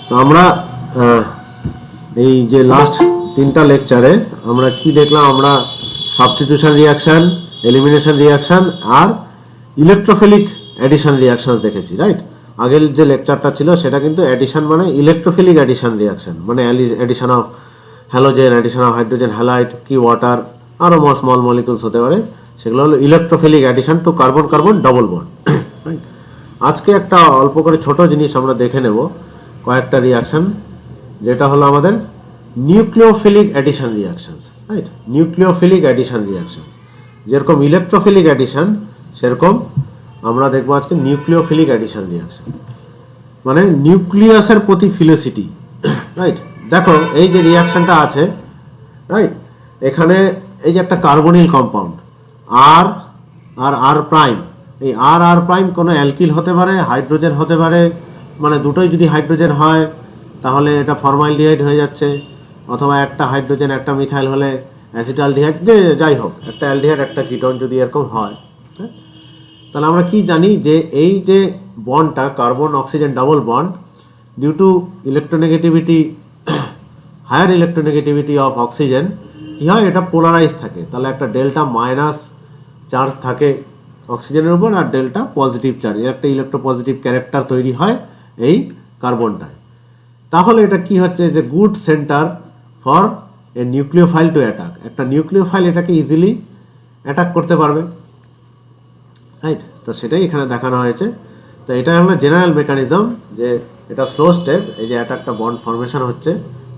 তো আমরা এই যে লাস্ট 3টা লেকচারে আমরা কি দেখলাম, আমরা সাবস্টিটিউশন রিয়াকশন, এলিমিনেশন রিয়াকশন আর ইলেকট্রোফিলিক অ্যাডিশন রিয়াকশনস দেখেছি, রাইট? আগের যে লেকচারটা ছিল সেটা কিন্তু অ্যাডিশন মানে ইলেকট্রোফিলিক অ্যাডিশন রিয়াকশন, মানে addition of halogen, addition of hydrogen halide, কি ওয়াটার, আরও স্মল মলিকুলস হতে পারে, সেগুলো হলো electrophilic addition to carbon carbon double bond, right? আজকে একটা অল্প করে ছোট জিনিস আমরা দেখে নেব, কয়েকটা রিয়াকশন, যেটা হলো আমাদের nucleophilic addition reactions, right? Nucleophilic addition reactions, যেরকম ইলেকট্রোফিলিক অ্যাডিশন সেরকম আমরা দেখবো আজকে নিউক্লিওফিলিক অ্যাডিশন রিয়াকশন, মানে নিউক্লিয়াসের প্রতি ফিলোসিটি, রাইট? দেখো এই যে রিয়াকশনটা আছে, রাইট, এখানে এই যে একটা কার্বনিল কম্পাউন্ড আর আর আর প্রাইম, এই আর আর প্রাইম কোনো অ্যালকিল হতে পারে, হাইড্রোজেন হতে পারে, মানে দুটোই যদি হাইড্রোজেন হয় তাহলে এটা ফর্মালডিহাইড হয়ে যাচ্ছে, অথবা একটা হাইড্রোজেন একটা মিথাইল হলে অ্যাসিটালডিহাইড, যে যাই হোক একটা অ্যালডিহাইড একটা কিটোন যদি এরকম হয়, তাহলে আমরা কি জানি যে এই যে বন্ডটা carbon oxygen double bond, due to electronegativity, higher electronegativity of oxygen, কী হয়, এটা পোলারাইজ থাকে, তাহলে একটা ডেল্টা মাইনাস চার্জ থাকে অক্সিজেনের উপর আর ডেল্টা পজিটিভ চার্জ, একটা ইলেকট্রোপজিটিভ ক্যারেক্টার তৈরি হয় এই কার্বনটায়। তাহলে এটা কি হচ্ছে, যে good centre for a nucleophile to attack, একটা নিউক্লিওফাইল এটাকে ইজিলি অ্যাটাক করতে পারবে, রাইট? তো সেটাই এখানে দেখানো হয়েছে। তো এটা হলো জেনারেল মেকানিজম, যে এটা স্লো স্টেপ, এই যে একটা বন্ড ফর্মেশন হচ্ছে,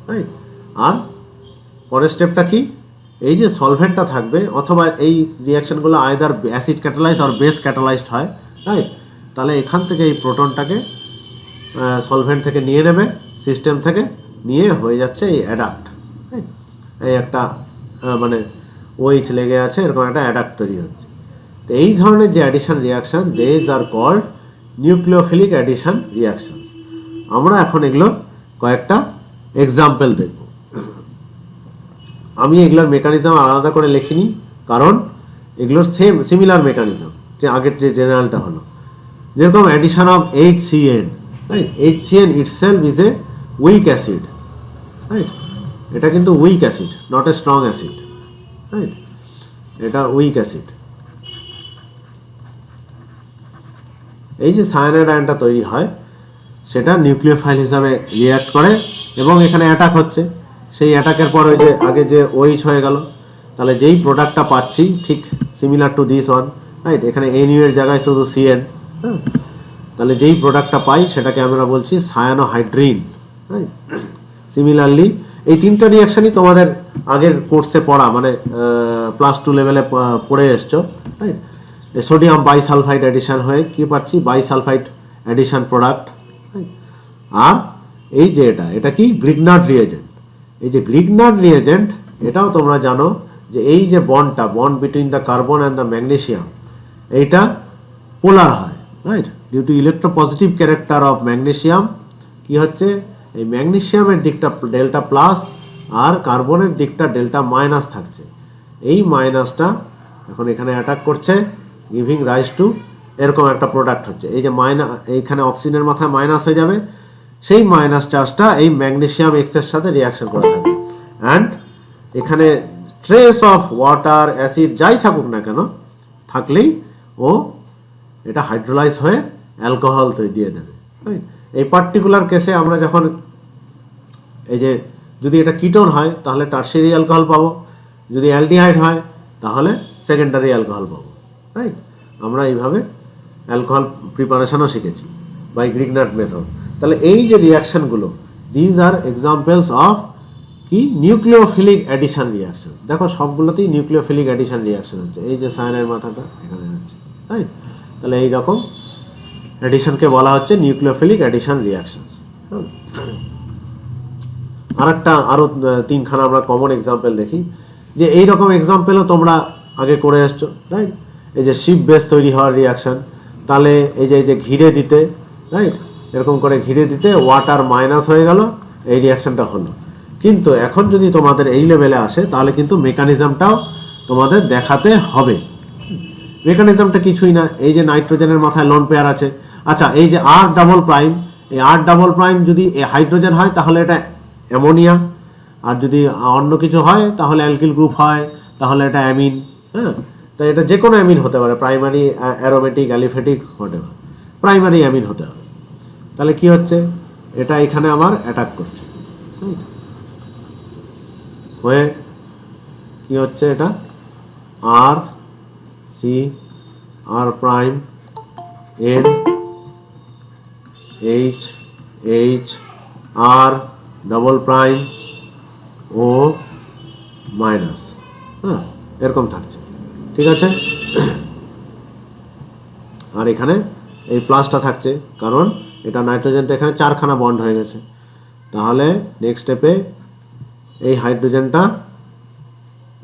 রাইট? আর পরের স্টেপটা কি, এই যে সলভেন্টটা থাকবে, অথবা এই রিয়াকশনগুলো আইদার অ্যাসিড ক্যাটালাইজ আর বেস ক্যাটালাইজড হয়, রাইট? তাহলে এখান থেকে এই প্রোটনটাকে সলভেন্ট থেকে নিয়ে নেবে, সিস্টেম থেকে নিয়ে হয়ে যাচ্ছে এই অ্যাডাক্ট, রাইট? এই একটা মানে ওইচ লেগে আছে, এরকম একটা অ্যাডাক্ট তৈরি হচ্ছে। তো এই ধরনের যে addition reaction, these are called nucleophilic addition reactions. আমরা এখন এগুলোর কয়েকটা এক্সাম্পল দেখব। আমি এগুলোর মেকানিজম আলাদা করে লিখিনি, কারণ এগুলোর সিমিলার মেকানিজম, যে আগের যে জেনারেলটা হলো, যেরকম addition of HCN, right? HCN itself is a week acid, right? এটা কিন্তু week acid, not a strong acid, right? এটা উইক অ্যাসিড। এই যে সায়ানাইড আয়নটা তৈরি হয় সেটা নিউক্লিওফাইল হিসাবে রিঅ্যাক্ট করে এবং এখানে অ্যাটাক হচ্ছে। সেই অ্যাটাকের পর ওই যে আগে যে OH হয়ে গেল, তাহলে যেই প্রোডাক্টটা পাচ্ছি ঠিক similar to this one, right? এখানে NU এর জায়গায় শুধু CN, হ্যাঁ? তাহলে যেই প্রোডাক্টটা পাই সেটাকে আমরা বলছি সায়ানোহাইড্রিন, রাইট? সিমিলারলি এই তিনটা রিয়াকশানই তোমাদের আগের কোর্সে পড়া, মানে +2 লেভেলে পড়ে এসছো, রাইট? সোডিয়াম বাইসালফাইড অ্যাডিশন হয়ে কি পাচ্ছি, বাইসালফাইড অ্যাডিশন প্রোডাক্ট, আর এই যে এটা কি গ্রিগনার্ড রিয়েজেন্ট। এই যে গ্রিগনার্ড রিয়েজেন্ট, এটাও তোমরা জানো যে এই যে bond between the carbon and the magnesium, এইটা পোলার হয়, right? Due to electropositive character of magnesium কি হচ্ছে, এই ম্যাগনেসিয়ামের দিকটা ডেল্টা প্লাস আর কার্বনের দিকটা ডেল্টা মাইনাস থাকছে। এই মাইনাসটা এখন এখানে অ্যাটাক করছে, গিভিং রাইজ টু এরকম একটা প্রোডাক্ট হচ্ছে। এই যে এইখানে অক্সিজেনের মাথায় মাইনাস হয়ে যাবে, সেই মাইনাস চার্জটা এই ম্যাগনেসিয়াম এক্সের সাথে রিয়াকশন করে থাকবে, অ্যান্ড এখানে ট্রেস অফ ওয়াটার, অ্যাসিড যাই থাকুক না কেন থাকলেই ও এটা হাইড্রোলাইজ হয়ে অ্যালকোহল তৈরি দিয়ে দেবে, রাইট? এই পার্টিকুলার কেসে আমরা যখন এই যে যদি এটা কিটোন হয় তাহলে টারশিয়ারি অ্যালকোহল পাবো, যদি অ্যালডিহাইড হয় তাহলে সেকেন্ডারি অ্যালকোহল পাবো, রাইট? আমরা এইভাবে অ্যালকোহল প্রিপারেশনও শিখেছি বাই গ্রিগনার্ড মেথড। তাহলে এই যে রিয়াকশানগুলো, দিজ আর এক্সাম্পলস অফ কি নিউক্লিওফিলিক অ্যাডিশন রিয়াকশন। দেখো সবগুলোতেই নিউক্লিওফিলিক অ্যাডিশন রিয়াকশন হচ্ছে, এই যে সায়ানের মাথাটা এখানে হচ্ছে, রাইট? তাহলে এইরকম অ্যাডিশনকে বলা হচ্ছে নিউক্লিওফিলিক অ্যাডিশন রিয়াকশনস। আরও 3খানা আমরা কমন এক্সাম্পল দেখি, যে এইরকম এক্সাম্পলও তোমরা আগে করে এসছো, রাইট? এই যে শিপ বেস তৈরি হওয়ার রিয়াকশান, তাহলে এই যে ঘিরে দিতে, রাইট, এরকম করে ঘিরে দিতে ওয়াটার মাইনাস হয়ে গেল, এই রিয়াকশানটা হলো। কিন্তু এখন যদি তোমাদের এই লেভেলে আসে তাহলে কিন্তু মেকানিজমটাও তোমাদের দেখাতে হবে। মেকানিজমটা কিছুই না, এই যে নাইট্রোজেনের মাথায় লোন পেয়ার আছে, আচ্ছা এই যে R ডাবল প্রাইম, এই R ডাবল প্রাইম যদি হাইড্রোজেন হয় তাহলে এটা অ্যামোনিয়া, আর যদি অন্য কিছু হয় তাহলে অ্যালকিল গ্রুপ হয়, তাহলে এটা অ্যামিন। হ্যাঁ, তো এটা যে কোনো অ্যামিন হতে পারে, primary aromatic, aliphatic, whatever, primary amine হতে হবে। তাহলে কি হচ্ছে, এটা এখানে আমার অ্যাটাক করছে, হয়ে কি হচ্ছে, এটা আর C R prime N H H R double prime ও মাইনাস, হ্যাঁ এরকম থাকছে, ঠিক আছে। আর এখানে এই প্লাসটা থাকছে, কারণ এটা নাইট্রোজেনটা এখানে 4খানা বন্ড হয়ে গেছে। তাহলে নেক্সট স্টেপে এই হাইড্রোজেনটা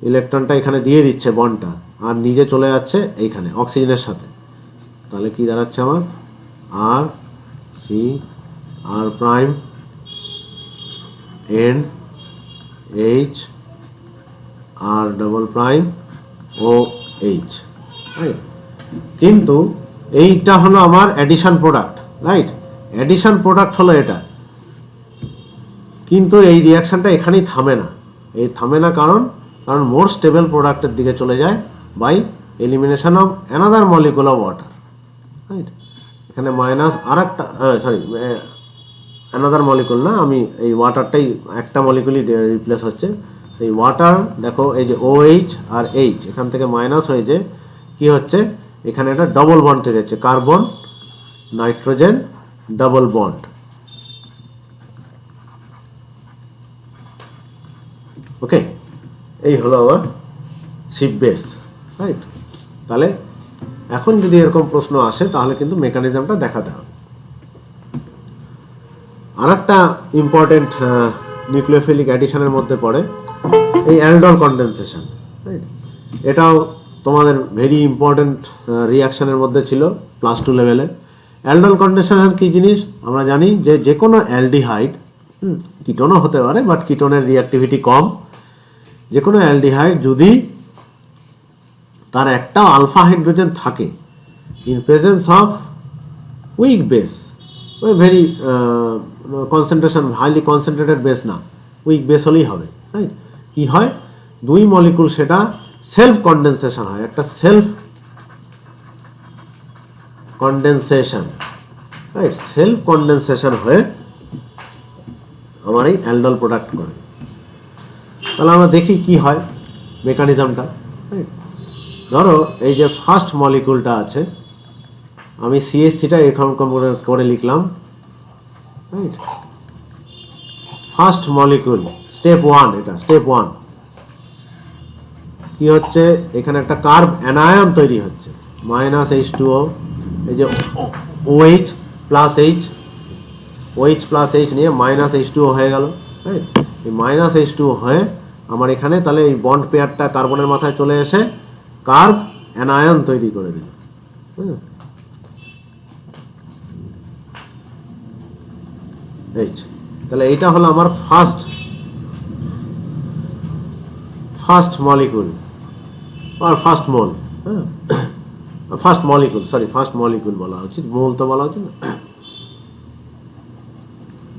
ইলেকট্রনটা এখানে দিয়ে দিচ্ছে বন্ডটা, আর নিজে চলে যাচ্ছে এইখানে অক্সিজেনের সাথে। তাহলে কি দাঁড়াচ্ছে আমার, R C R prime N H R double prime O H, right. কিন্তু এইটা হলো আমার addition product, right. Addition product হলো এটা, কিন্তু এই রিয়াকশানটা এখানেই থামে না। এই থামে না কারণ মোর স্টেবল প্রোডাক্টের দিকে চলে যায় by elimination of another molecule of water, right. এখানে মাইনাস আর একটা, সরি অ্যানাদার মলিকুল না, আমি এই ওয়াটারটাই একটা মলিকুলই রিপ্লেস হচ্ছে। এই ওয়াটার দেখো, এই যে OH আর H এখান থেকে মাইনাস হয়ে যে কি হচ্ছে, এখানে একটা ডবল বন্ড তৈরি হচ্ছে, কার্বন নাইট্রোজেন ডবল বন্ড, ওকে। এই হলো আমার শিপ বেস, রাইট। তাহলে এখন যদি এরকম প্রশ্ন আসে তাহলে কিন্তু মেকানিজমটা দেখাতে হবে। আর একটা ইম্পর্টেন্ট নিউক্লিওফিলিক অ্যাডিশনের মধ্যে পড়ে এই অ্যালডল কনডেনসেশন, রাইট। এটাও তোমাদের ভেরি ইম্পর্টেন্ট রিয়াকশনের মধ্যে ছিল ক্লাস 2 লেভেলে। অ্যালডল কনডেনসেশন কি জিনিস আমরা জানি, যে কোনো অ্যালডিহাইড, কিটোনও হতে পারে বাট কিটোনের রিঅ্যাক্টিভিটি কম, যে কোনো অ্যালডিহাইড যদি তার একটা আলফা হাইড্রোজেন থাকে in presence of week base, very concentration highly concentrated base না, উইক বেস হলেই হবে, রাইট। কি হয়, দুই মলিকুল সেটা সেলফ কনডেনসেশন হয়, একটা self condensation, right. Self condensation হয়ে আমার এই অ্যালডল প্রোডাক্ট করে। তাহলে আমরা দেখি কি হয় মেকানিজমটা, রাইট। ধরো এই যে ফার্স্ট মলিকুলটা আছে, আমি CH3টা এরকম করে লিখলাম, রাইট। ফার্স্ট মলিকুল স্টেপ 1, এটা স্টেপ 1 কি হচ্ছে, এখানে একটা কার্ব অ্যানায়ন তৈরি হচ্ছে, -H2O, এই যে OH plus H, OH plus H নিয়ে -H2O হয়ে গেল, রাইট। এই -H2O হয়ে আমার এখানে তাহলে এই বন্ড পেয়ারটা কার্বনের মাথায় চলে এসে কার্ব অ্যানায়ন তৈরি করে দিল, H। তাহলে এইটা হলো আমার ফার্স্ট মলিকুল আর ফার্স্ট মোল, হ্যাঁ first molecule, sorry first molecule বলা উচিত, মোল তো বলা উচিত না,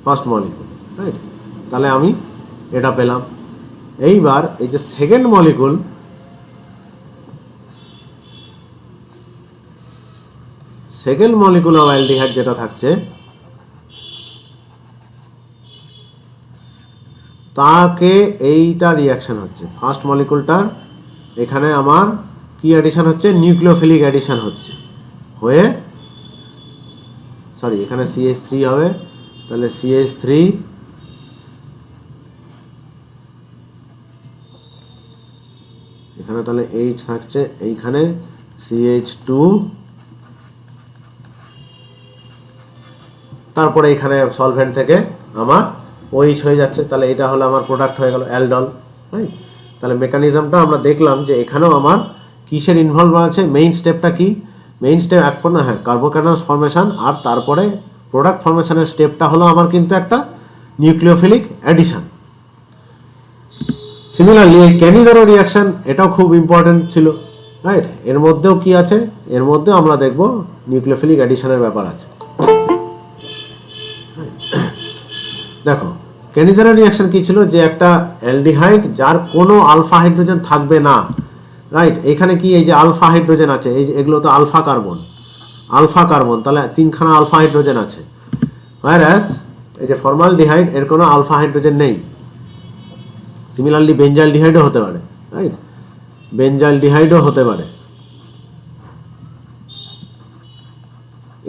ফার্স্ট মলিকুল, রাইট। তাহলে আমি এটা পেলাম। এইবার এই যে second molecule, second molecule of aldehyde যেটা থাকছে তাকে এইটা রিয়াকশন হচ্ছে, ফার্স্ট মলিকুলটার এখানে আমার কি অ্যাডিশন হচ্ছে, নিউক্লিওফিলিক অ্যাডিশন হচ্ছে, হয়ে সরি এখানে CH3 হবে, তাহলে CH3 এখানে তাহলে H থাকছে, এইখানে CH2, তারপরে এখানে সলভেন্ট থেকে আমার OH হয়ে যাচ্ছে, তাহলে এটা হলো আমার প্রোডাক্ট হয়ে গেল অ্যালডল, রাইট। তাহলে মেকানিজমটা আমরা দেখলাম যে এখানেও আমার কিসের ইনভলভ আছে, মেইন স্টেপটা কি, মেইন স্টেপ এক পণ্য, হ্যাঁ কার্বোক্যাটায়ন ফর্মেশন, আর তারপরে প্রোডাক্ট ফর্মেশনের স্টেপটা হলো আমার কিন্তু একটা নিউক্লিওফিলিক অ্যাডিশন। সিমিলারলি এই ক্যানিজারো রিয়াকশন, এটাও খুব ইম্পর্টেন্ট ছিল, রাইট। এর মধ্যেও কি আছে, এর মধ্যেও আমরা দেখব নিউক্লিওফিলিক অ্যাডিশনের ব্যাপার আছে। দেখো কেনিজেনের রিয়াকশন কি ছিল, যে একটা অ্যালডিহাইড যার কোনো আলফা হাইড্রোজেন থাকবে না, রাইট। এখানে কি এই যে আলফা হাইড্রোজেন আছে, এই যে এগুলো তো আলফা কার্বন, তাহলে 3খানা আলফা হাইড্রোজেন আছে। হোয়ারএস এই যে ফর্মালডিহাইড এর কোনো আলফা হাইড্রোজেন নেই। সিমিলারলি বেঞ্জালডিহাইডও হতে পারে, রাইট, বেঞ্জালডিহাইডও হতে পারে,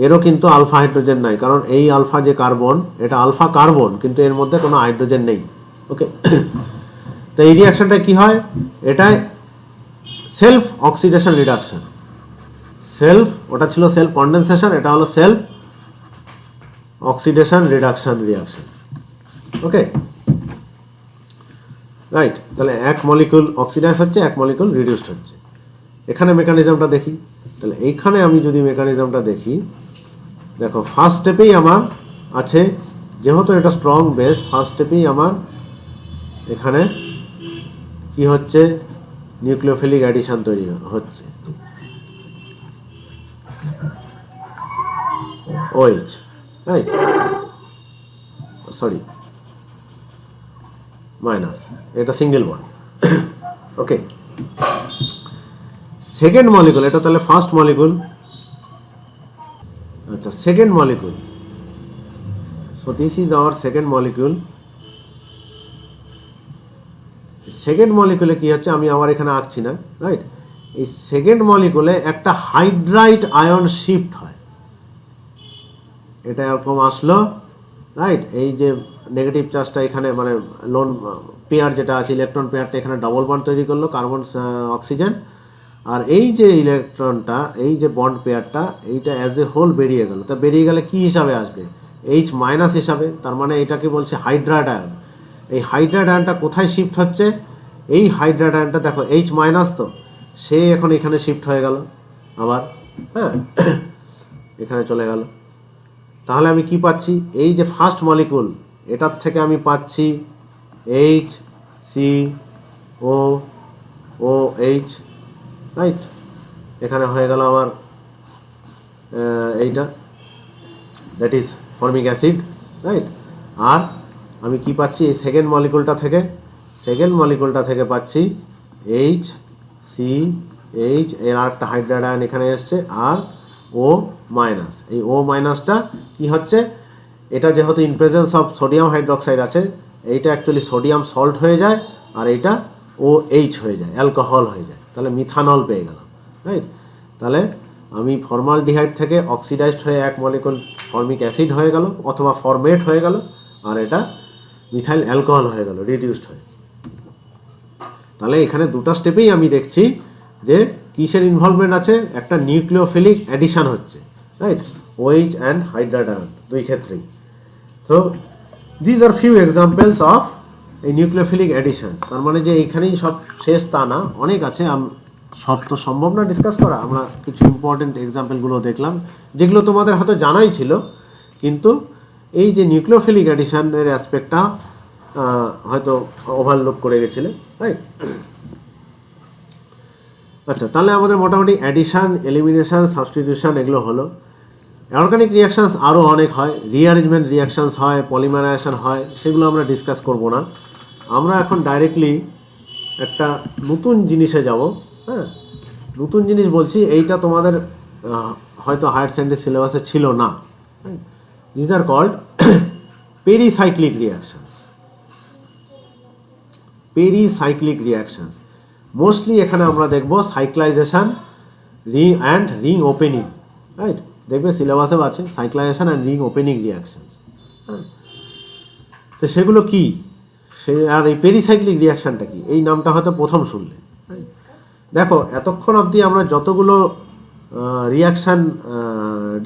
এরও কিন্তু আলফা হাইড্রোজেন নাই, কারণ এই আলফা যে কার্বন এটা আলফা কার্বন, কিন্তু এর মধ্যে কোনো হাইড্রোজেন নেই। ওকে, তো এই রিয়াকশনটা কি হয়, এটাই সেলফ অক্সিডেশন রিডাকশন। ওটা ছিল সেলফ কন্ডেনসেশন, এটা হলো সেলফ অক্সিডেশন রিডাকশন রিয়াকশন। ওকে, রাইট। তাহলে এক মলিকুল অক্সিডাইজ হচ্ছে, এক মলিকুল রিডিউসড হচ্ছে। এখানে মেকানিজমটা দেখি, তাহলে এইখানে আমি যদি মেকানিজমটা দেখি, দেখো ফার্স্ট স্টেপেই আমার আছে, যেহেতু এটা স্ট্রং বেস, ফার্স্ট স্টেপেই আমার এখানে কি হচ্ছে, নিউক্লিওফিলিক অ্যাডিশন তৈরি হচ্ছে, OH, রাইট, সরি মাইনাস, এটা single bond. Okay, second molecule, এটা তাহলে ফার্স্ট মলিকুল, আচ্ছা second molecule, so this is our second molecule. Second মলিকুলে কি হচ্ছে, আমি আবার এখানে আঁকছি না, রাইট। এই সেকেন্ড মলিকুলে একটা হাইড্রাইড আয়ন শিফট হয়, এটা এরকম আসলো, রাইট। এই যে নেগেটিভ চার্জটা এখানে, মানে লোন পেয়ার যেটা আছে, ইলেকট্রন পেয়ারটা এখানে ডবল বন্ড তৈরি করলো, কার্বন অক্সিজেন, আর এই যে ইলেকট্রনটা, এই যে বন্ড পেয়ারটা, এইটা অ্যাজ এ হোল বেরিয়ে গেল। তা বেরিয়ে গেলে কি হিসাবে আসবে, H মাইনাস হিসাবে, তার মানে এটাকে বলছে হাইড্রাইড আয়ন। এই হাইড্রাইড আয়নটা কোথায় শিফট হচ্ছে, এই হাইড্রাইড আয়নটা দেখো H মাইনাস, তো সে এখন এখানে শিফট হয়ে গেল আবার, হ্যাঁ, এখানে চলে গেল। তাহলে আমি কি পাচ্ছি, এই যে ফার্স্ট মলিকুল, এটার থেকে আমি পাচ্ছি HCOOH, রাইট। এখানে হয়ে গেল আমার এইটা, that is formic acid, right. আর আমি কি পাচ্ছি, এই সেকেন্ড মলিকুলটা থেকে পাচ্ছি HCH, এর আর একটা হাইড্রাইড আয়ন এখানে এসছে, আর O মাইনাস। এই O মাইনাসটা কি হচ্ছে, এটা যেহেতু in presence of sodium hydroxide আছে, এইটা অ্যাকচুয়ালি সোডিয়াম সল্ট হয়ে যায়, আর এইটা OH হয়ে যায়, অ্যালকোহল হয়ে যায়, তাহলে মিথানল পেয়ে গেলাম, রাইট। তাহলে আমি ফর্মালডিহাইড থেকে অক্সিডাইজড হয়ে এক মলিকুল ফর্মিক অ্যাসিড হয়ে গেল, অথবা ফরমেট হয়ে গেল, আর এটা মিথাইল অ্যালকোহল হয়ে গেল রিডিউসড হয়ে। তাহলে এখানে দুটো স্টেপেই আমি দেখছি যে কিসের ইনভলভমেন্ট আছে, একটা নিউক্লিওফিলিক অ্যাডিশন হচ্ছে, right, OH and hydride ion দুই ক্ষেত্রেই। তো these are few examples of এই নিউক্লিওফিলিক অ্যাডিশন। তার মানে যে এইখানেই সব শেষ তা না, অনেক আছে, সব তো সম্ভব না ডিসকাস করা। আমরা কিছু ইম্পর্টেন্ট এক্সাম্পলগুলো দেখলাম, যেগুলো তোমাদের হয়তো জানাই ছিল, কিন্তু এই যে নিউক্লিওফিলিক অ্যাডিশনের অ্যাসপেক্টটা হয়তো ওভারলুক করে গেছিলে, রাইট। আচ্ছা, তাহলে আমাদের মোটামুটি অ্যাডিশন, এলিমিনেশন, সাবস্টিটিউশন এগুলো হলো। অর্গানিক রিয়াকশানস আরও অনেক হয়, রিঅ্যারেঞ্জমেন্ট রিয়াকশানস হয়, পলিমারাইজেশন হয়, সেগুলো আমরা ডিসকাস করব না। আমরা এখন ডাইরেক্টলি একটা নতুন জিনিসে যাব, হ্যাঁ। নতুন জিনিস বলছি, এইটা তোমাদের হয়তো হায়ার সেকেন্ডারি সিলেবাসে ছিল না। These are called pericyclic reactions. Pericyclic reactions mostly এখানে আমরা দেখব cyclisation and ring opening, right. দেখবে সিলেবাসেও আছে cyclisation and ring opening reactions, হ্যাঁ। তো সেগুলো কি, আর এই পেরিসাইক্লিক রিয়াকশানটা কি, এই নামটা হয়তো প্রথম শুনলে। দেখো এতক্ষণ অবধি আমরা যতগুলো রিয়াকশান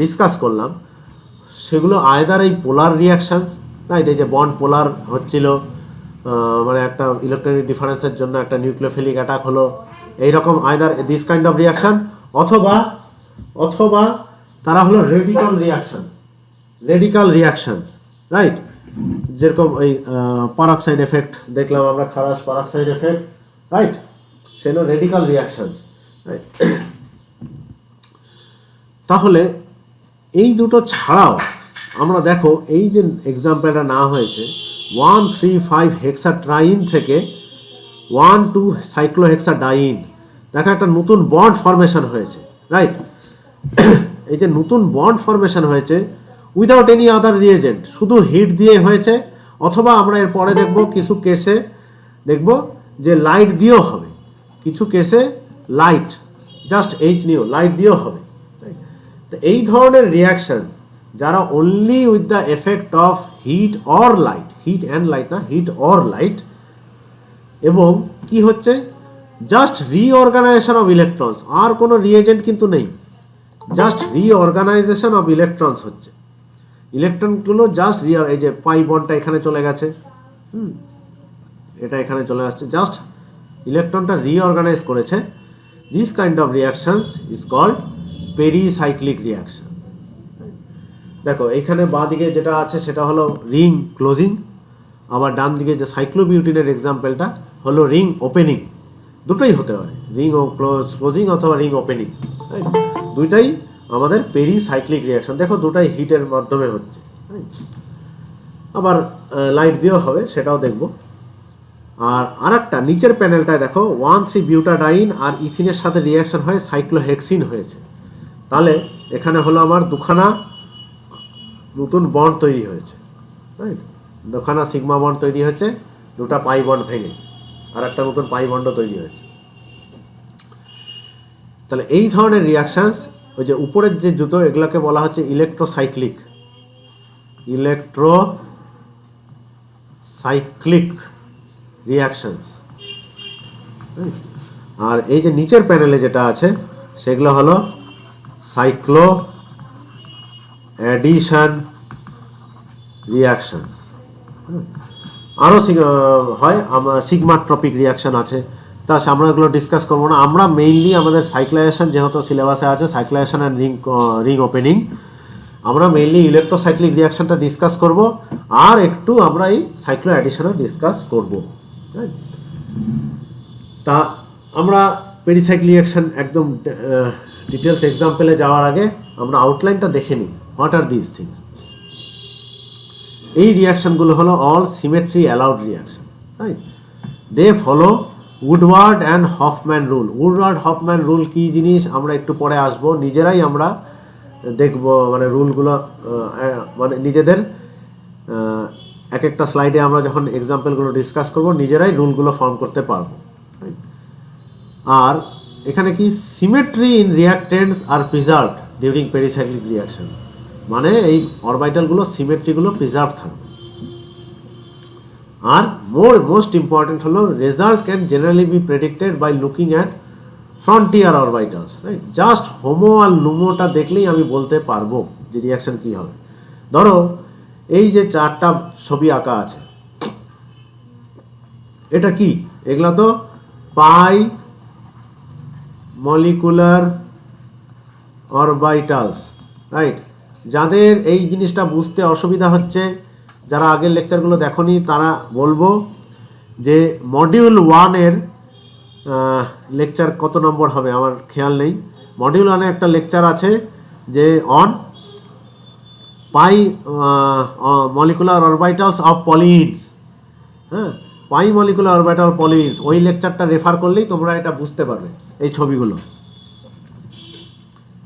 ডিসকাস করলাম, সেগুলো আয়দার এই পোলার রিয়াকশানস, রাইট। এই যে বন্ড পোলার হচ্ছিল, মানে একটা ইলেকট্রনিক ডিফারেন্সের জন্য একটা নিউক্লিওফিলিক অ্যাটাক হলো, এইরকম আয়দার দিস কাইন্ড অফ রিয়াকশান, অথবা তারা হলো রেডিকাল রিয়াকশানস, রাইট। যেরকম ওই পারক্সাইড এফেক্ট দেখলাম আমরা, খারাস পারক্সাইড এফেক্ট, রাইট, সেগুলো রেডিকাল রিয়াকশানস, রাইট। তাহলে এই দুটো ছাড়াও আমরা দেখো এই যে এক্সাম্পলটা না হয়েছে 1,3,5 হেক্সাট্রাইন থেকে 1,2 সাইক্লোহেক্সাডাইন, দেখো একটা নতুন বন্ড ফরমেশন হয়েছে, রাইট? এই যে নতুন বন্ড ফরমেশন হয়েছে উইদাউট এনি আদার রিয়েজেন্ট, শুধু হিট দিয়ে হয়েছে, অথবা আমরা এর পরে দেখব কিছু কেসে দেখব যে লাইট দিয়েও হবে, কিছু কেসে লাইট জাস্ট এইচ নিয়েও লাইট দিয়েও হবে। তো এই ধরনের রিয়াকশন যারা only with the effect of heat or light, heat and light না, হিট অর লাইট, এবং কি হচ্ছে জাস্ট রিঅর্গানাইজেশন অফ ইলেকট্রনস, আর কোনো রিয়েজেন্ট কিন্তু নেই, জাস্ট রিঅর্গানাইজেশন অফ ইলেকট্রনস হচ্ছে, ইলেকট্রনগুলো জাস্ট এই যে পাই বন্ডটা এখানে চলে গেছে, এটা এখানে চলে আসছে, জাস্ট ইলেকট্রনটা রিঅর্গানাইজ করেছে। This kind of reactions is called pericyclic reaction. দেখো এখানে বাঁ দিকে যেটা আছে সেটা হলো রিং ক্লোজিং, আবার ডান দিকে যে সাইক্লোবিউটিনের এক্সাম্পলটা হলো রিং ওপেনিং, দুটোই হতে পারে, রিং ক্লোজিং অথবা রিং ওপেনিং, দুইটাই আমাদের পেরিসাইক্লিক রিয়াকশন। দেখো দুটাই হিটের মাধ্যমে হচ্ছে, আবার লাইট দিয়েও হবে, সেটাও দেখব। আর আরেকটা নিচের প্যানেলটায় দেখো 1,3-বিউটাডাইন আর ইথিনের সাথে রিয়াকশন হয় সাইক্লোহেক্সিন হয়েছে, তাহলে এখানে হলো আমার দুখানা নতুন বন্ড তৈরি হয়েছে, রাইট? দুখানা সিগমা বন্ড তৈরি হয়েছে, দুটা পাই বন্ড ভেঙে আর একটা নতুন পাই বন্ডও তৈরি হয়েছে। তাহলে এই ধরনের রিয়াকশনস, ওই যে উপরের যে জুতো, এগুলোকে বলা হচ্ছে ইলেকট্রোসাইক্লিক রিয়াকশনস। আর এই যে নিচের প্যানেলে যেটা আছে সেগুলো হলো সাইক্লো অ্যাডিশন রিয়াকশনস। আরও হয় সিগমাট্রপিক রিয়াকশন আছে, তা আমরা এগুলো ডিসকাস করবো না। আমরা মেইনলি আমাদের সাইক্লাইজেশন যেহেতু সিলেবাসে আছে, সাইক্লাইজেশন অ্যান্ড রিং ওপেনিং, আমরা মেইনলি ইলেকট্রোসাইক্লিক রিয়াকশনটা ডিসকাস করব, আর একটু আমরা এই সাইক্লো অ্যাডিশনও ডিসকাস করব। তা আমরা পেরিসাইক্লিক রিয়াকশন একদম ডিটেলস এক্সাম্পলে যাওয়ার আগে আমরা আউটলাইনটা দেখে নিই। What are this things? এই রিয়াকশনগুলো হলো all symmetry allowed reaction, right? They follow Woodward and Hoffmann rule. Woodward Hoffmann rule কী জিনিস আমরা একটু পরে আসবো, নিজেরাই আমরা দেখব, মানে রুলগুলো মানে নিজেদের এক একটা স্লাইডে আমরা যখন এক্সাম্পলগুলো ডিসকাস করব নিজেরাই রুলগুলো ফর্ম করতে পারবো। আর এখানে কি symmetry in reactants are preserved during pericyclic reaction, মানে এই অরবিটালগুলো সিমেট্রিগুলো প্রিজার্ভ থাকবে। আর মোস্ট ইম্পর্টেন্ট হলো result can generally be predicted by looking at frontier orbitals, right? Just HOMO আর লুমোটা দেখলেই আমি বলতে পারবো যে রিয়াকশন কী হবে। ধরো এই যে চারটা ছবি আঁকা আছে, এটা কি? এগুলা তো পাই মলিকুলার অরবিটালস, রাইট? যাদের এই জিনিসটা বুঝতে অসুবিধা হচ্ছে, যারা আগের লেকচারগুলো দেখোনি, তারা বলবো যে মডিউল 1-এর লেকচার কত নম্বর হবে আমার খেয়াল নেই। মডিউল 1-এ একটা লেকচার আছে যে on pi molecular orbitals of polyenes, হ্যাঁ, পাই মলিকুলার অরবিটাল পলিইডস। ওই লেকচারটা রেফার করলেই তোমরা এটা বুঝতে পারবে, এই ছবিগুলো,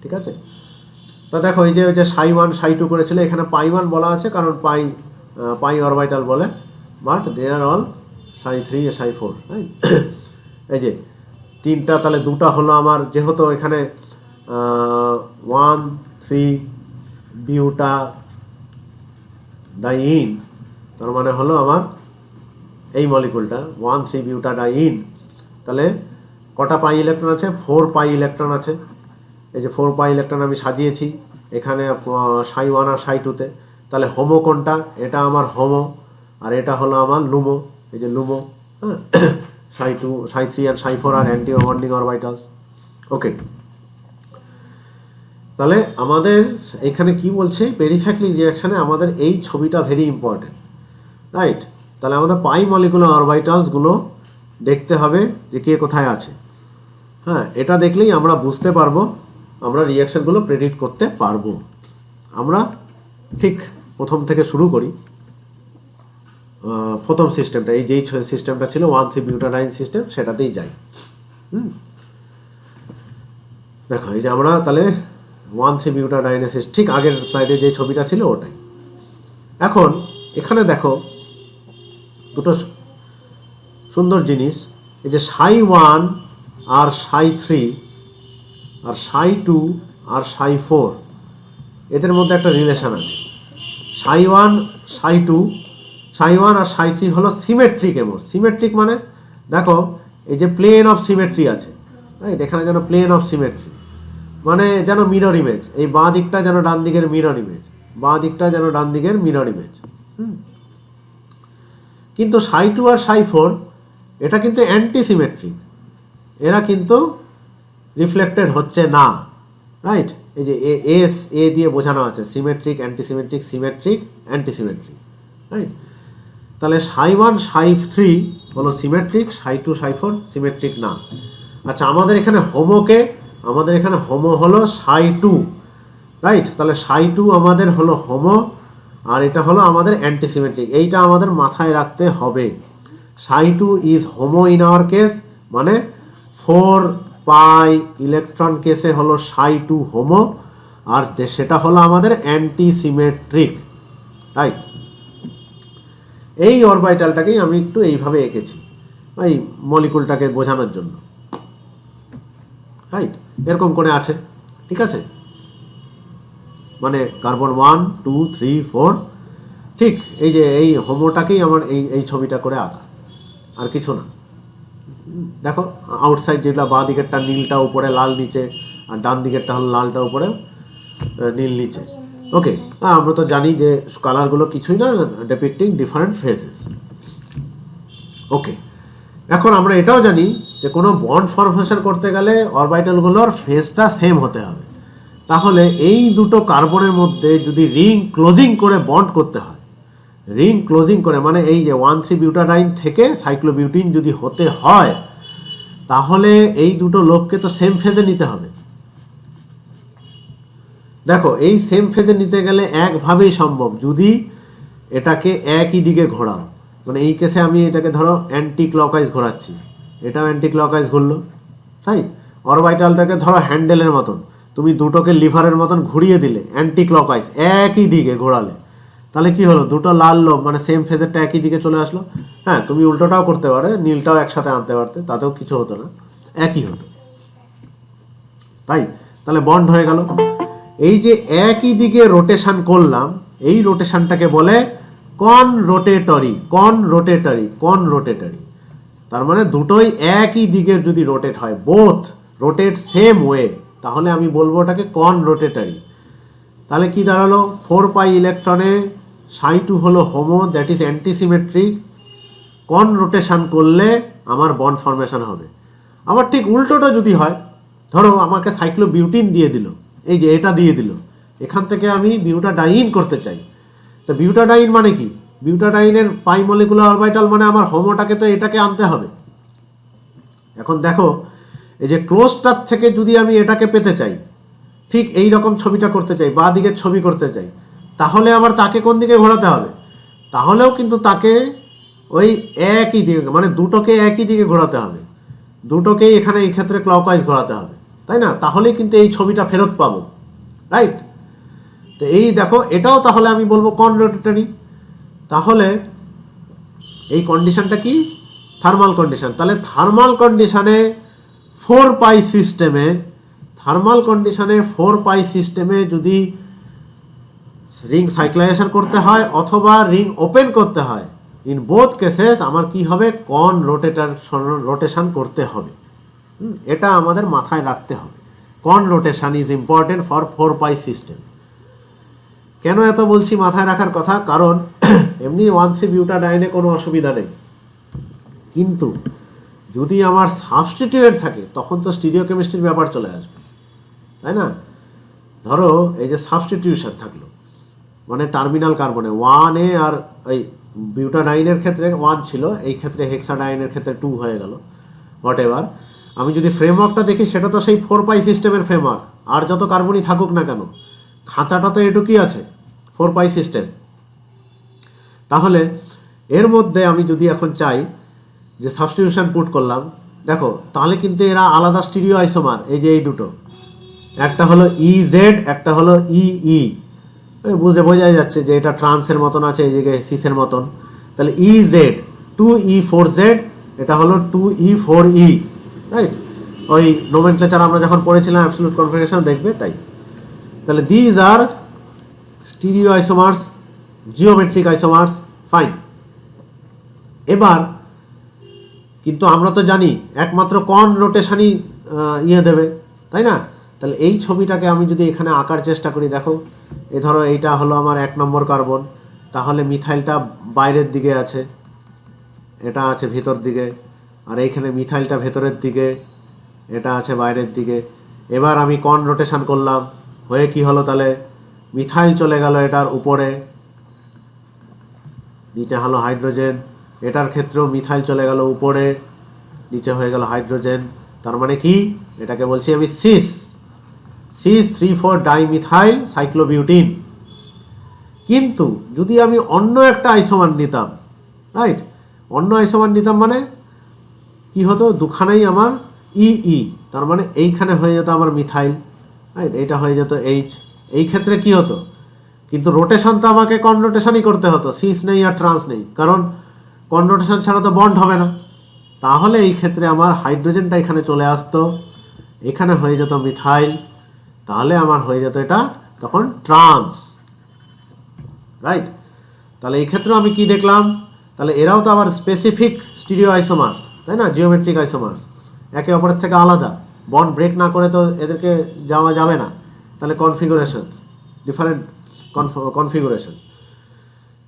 ঠিক আছে? তা দেখো এই যে সাই 1 সাই 2 করেছিল, এখানে পাই 1 বলা আছে কারণ পাই অরবিটাল বলে, but they R all Sai 3 Sai 4, right? এই যে তিনটা, তাহলে দুটা হলো আমার, যেহেতু এখানে 1,3-বিউটাডাইন, তার মানে হলো আমার এই মলিকুলটা 1,3-বিউটাডাইন। তাহলে কটা পাই ইলেকট্রন আছে? 4 পাই ইলেকট্রন আছে। এই যে 4 পাই ইলেকট্রন আমি সাজিয়েছি এখানে সাই 1 আর সাই 2-তে। তাহলে হোমো কোনটা? এটা আমার হোমো, আর এটা হলো আমার লুমো, এই যে লুমো, হ্যাঁ? সাই 2, সাই 3 আর সাই 4 আর অ্যান্টি বন্ডিং অরবিটালস। ওকে, তাহলে আমাদের এখানে কি বলছে? পেরিসাইক্লিক রিয়াকশানে আমাদের এই ছবিটা ভেরি ইম্পর্টেন্ট, রাইট? তাহলে আমাদের পাই মলিকুলার অরবিটালসগুলো দেখতে হবে যে কে কোথায় আছে, হ্যাঁ? এটা দেখলেই আমরা বুঝতে পারবো, আমরা রিয়াকশানগুলো প্রেডিক্ট করতে পারবো। আমরা ঠিক প্রথম থেকে শুরু করি। প্রথম সিস্টেমটা, এই যেই সিস্টেমটা ছিল 1,3-বিউটানাইন সিস্টেম, সেটাতেই যাই। দেখো এই যে আমরা তাহলে 1,3-বিউটানাইনের ঠিক আগের স্লাইডে যে ছবিটা ছিল ওটাই। এখন এখানে দেখো দুটো সুন্দর জিনিস, এই যে ψ1 আর ψ3 আর ψ2 আর ψ4, এদের মধ্যে একটা রিলেশন আছে। ψ1 আর ψ3 হলো সিমেট্রিক এবং সিমেট্রিক মানে দেখো এই যে প্লেন অফ সিমেট্রি আছে, রাইট? এখানে যেন প্লেন অফ সিমেট্রি মানে যেন মিরর ইমেজ, এই বাঁ দিকটা যেন ডান দিকের মিরর ইমেজ, বাঁ দিকটা যেন ডান দিকের মিরর ইমেজ। কিন্তু ψ2 আর ψ4 এটা কিন্তু অ্যান্টি সিমেট্রিক, এরা কিন্তু রিফ্লেক্টেড হচ্ছে না, রাইট? এই যে এ দিয়ে বোঝানো আছে symmetric, antisymmetric, symmetric, antisymmetric, right? তাহলে ψ1 ψ3 হলো সিমেট্রিক, ψ2 ψ4 সিমেট্রিক না। আচ্ছা, আমাদের এখানে হোমো হলো ψ2, রাইট? তাহলে ψ2 আমাদের হলো হোমো আর এটা হলো আমাদের অ্যান্টিসিমেট্রিক, এইটা আমাদের মাথায় রাখতে হবে। ψ2 is HOMO in our case, মানে 4π ইলেকট্রন কেসে হলো ψ2 হোমো, আর সেটা হলো আমাদের অ্যান্টিসিমেট্রিক, রাইট? এই অরবিটালটাকেই আমি একটু এইভাবে এঁকেছি এই মলিকুলটাকে বোঝানোর জন্য, রাইট? এরকম করে আছে, ঠিক আছে? মানে কার্বন 1 2 3 4, ঠিক এই যে এই হোমোটাকেই আমার এই ছবিটা করে আঁকা, আর কিছু না। দেখো আউটসাইড যেগুলো, বাঁ দিকেরটা নীলটা উপরে লাল নিচে, আর ডান দিকেরটা হলো লালটা উপরে নীল নিচে। ওকে, আমরা তো জানি যে কালারগুলো কিছুই না, ডিপিক্টিং ডিফারেন্ট ফেজেস। ওকে, এখন আমরা এটাও জানি যে কোনো বন্ড ফরমেশন করতে গেলে অরবিটালগুলোর ফেজটা সেম হতে হবে। তাহলে এই দুটো কার্বনের মধ্যে যদি রিং ক্লোজিং করে বন্ড করতে হয়, রিং ক্লোজিং করে মানে এই যে 1,3-বিউটানাইন থেকে সাইক্লোবিউটিন যদি হতে হয়, তাহলে এই দুটো লোককে তো সেম ফেজে নিতে হবে। দেখো এই সেম ফেজে নিতে গেলে একভাবেই সম্ভব, যদি এটাকে একই দিকে ঘোরাও। মানে এই কেসে আমি এটাকে ধরো অ্যান্টি ক্লকওয়াইজ ঘোরাচ্ছি, এটাও অ্যান্টি ক্লকওয়াইজ ঘুরলো, তাই? অরবিটালটাকে ধরো হ্যান্ডেলের মতন, তুমি দুটোকে লিভারের মতন ঘুরিয়ে দিলে অ্যান্টি ক্লকওয়াইজ একই দিকে ঘোরালে, তাহলে কি হলো? দুটো লাল লোক মানে সেম ফেজেরটা একই দিকে চলে আসলো। হ্যাঁ, তুমি উল্টোটাও করতে পারো, নীলটাও একসাথে আনতে পারতে, তাতেও কিছু হতো না, একই হতো, তাই? তাহলে বন্ড হয়ে গেল। এই যে একই দিকে রোটেশন করলাম, এই রোটেশনটাকে বলে কনরোটেটরি। তার মানে দুটোই একই দিকের যদি রোটেট হয়, বোথ রোটেট সেম ওয়ে, তাহলে আমি বলবো ওটাকে কনরোটেটরি। তাহলে কি দাঁড়ালো? 4π ইলেকট্রনে ψ2 হলো হোমো, দ্যাট ইজ অ্যান্টিসিমেট্রিক। কন রোটেশন করলে আমার বন্ড ফরমেশন হবে। আবার ঠিক উল্টোটা যদি হয়, ধরো আমাকে সাইক্লোবিউটিন দিয়ে দিল, এই যে এটা দিয়ে দিল, এখান থেকে আমি বিউটাডাইন করতে চাই। তো বিউটাডাইন মানে কি? বিউটাডাইনের পাই মলিকুলার অরবিটাল মানে আমার হোমোটাকে তো এটাকে আনতে হবে। এখন দেখো এই যে ক্লোজটার থেকে যদি আমি এটাকে পেতে চাই, ঠিক এই রকম ছবিটা করতে চাই, বাঁ দিকের ছবি করতে চাই, তাহলে আবার তাকে কোন দিকে ঘোরাতে হবে? তাহলেও কিন্তু তাকে ওই একই দিকে, মানে দুটোকে একই দিকে ঘোরাতে হবে, দুটোকেই এখানে এই ক্ষেত্রে ক্লকওয়াইজ ঘোরাতে হবে, তাই না? তাহলেই কিন্তু এই ছবিটা ফেরত পাবো, রাইট? তো এই দেখো এটাও তাহলে আমি বলবো কনরোটেটরি। তাহলে এই কন্ডিশনটা কি? Thermal condition. তাহলে থার্মাল কন্ডিশনে 4π সিস্টেমে যদি রিং সাইক্লাইজেশন করতে হয় অথবা রিং ওপেন করতে হয়, ইন বোথ কেসেস আমার কি হবে? রোটেশন করতে হবে। এটা আমাদের মাথায় রাখতে হবে। Rotation is important for 4π system. কেন এত বলছি মাথায় রাখার কথা? কারণ এমনি 1,3-বিউটানাইনে কোনো অসুবিধা নেই, কিন্তু যদি আমার সাবস্টিটিউয়েট থাকে তখন তো স্টিরিওকেমিস্ট্রির ব্যাপার চলে আসবে, তাই না? ধরো এই যে সাবস্টিটিউশন থাকলো, মানে টার্মিনাল কার্বনে 1A আর এই বিউটানাইনের ক্ষেত্রে 1 ছিল, এই ক্ষেত্রে হেক্সাডাইনের ক্ষেত্রে 2 হয়ে গেল, হোয়াট এভার। আমি যদি ফ্রেমওয়ার্কটা দেখি, সেটা তো সেই 4π সিস্টেমের ফ্রেমওয়ার্ক। আর যত কার্বনই থাকুক না কেন, খাঁচাটা তো এটুকুই আছে, 4π সিস্টেম, তাহলে এর মধ্যে আমি যদি এখন চাই যে সাবস্টিটিউশন পুট করলাম, দেখো তাহলে কিন্তু এরা আলাদা স্টিরিও আইসোমার। এই যে এই দুটো, একটা হলো ইজেড, একটা হলো ইই, বুঝতে বোঝাই যাচ্ছে যে এটা ট্রান্সের মতন আছে, এই জায়গায় সিসের মতন। তাহলে ইজেড 2E4Z, এটা হলো 2E4E, রাইট? ওই নোমেনক্লেচার আমরা যখন পড়েছিলাম অ্যাবসলিউট কনফিগারেশন দেখবে তাই। তাহলে these are stereo isomers, geometric isomers, fine. এবার কিন্তু আমরা তো জানি একমাত্র কন রোটেশনই দেবে, তাই না? তাহলে এই ছবিটাকে আমি যদি এখানে আঁকার চেষ্টা করি, দেখো এ ধরো এইটা হলো আমার 1 নম্বর কার্বন, তাহলে মিথাইলটা বাইরের দিকে আছে, এটা আছে ভিতর দিকে, আর এইখানে মিথাইলটা ভেতরের দিকে, এটা আছে বাইরের দিকে। এবার আমি কন রোটেশন করলাম, হয়ে কি হলো, তাহলে মিথাইল চলে গেল এটার উপরে, নিচে হলো হাইড্রোজেন। এটার ক্ষেত্রেও মিথাইল চলে গেল উপরে, নিচে হয়ে গেল হাইড্রোজেন। তার মানে কি, এটাকে বলছি আমি সিস 3,4 ডাইমিথাইল সাইক্লোবিউটিন। কিন্তু যদি আমি অন্য একটা আইসোমার নিতাম, রাইট, অন্য আইসোমার নিতাম মানে কি হতো, দুখানেই আমার ই, তার মানে এইখানে হয়ে যেত আমার মিথাইল, রাইট, এইটা হয়ে যেত এইচ। এই ক্ষেত্রে কি হতো, কিন্তু রোটেশন তো আমাকে কন রোটেশনই করতে হতো, সিস নেই আর ট্রান্স নেই, কারণ কন রোটেশন ছাড়া তো বন্ড হবে না। তাহলে এই ক্ষেত্রে আমার হাইড্রোজেনটা এখানে চলে আসতো, এখানে হয়ে যেত মিথাইল, তাহলে আমার হয়ে যেত এটা তখন ট্রান্স, রাইট? তাহলে এই ক্ষেত্রে আমি কি দেখলাম, তাহলে এরাও তো আবার স্পেসিফিক স্টিরিও আইসোমার্স, তাই না, জিওমেট্রিক আইসোমার্স, একে অপরের থেকে আলাদা, বন্ড ব্রেক না করে তো এদেরকে যাওয়া যাবে না। তাহলে কনফিগুরেশনস, ডিফারেন্ট কনফিগুরেশন।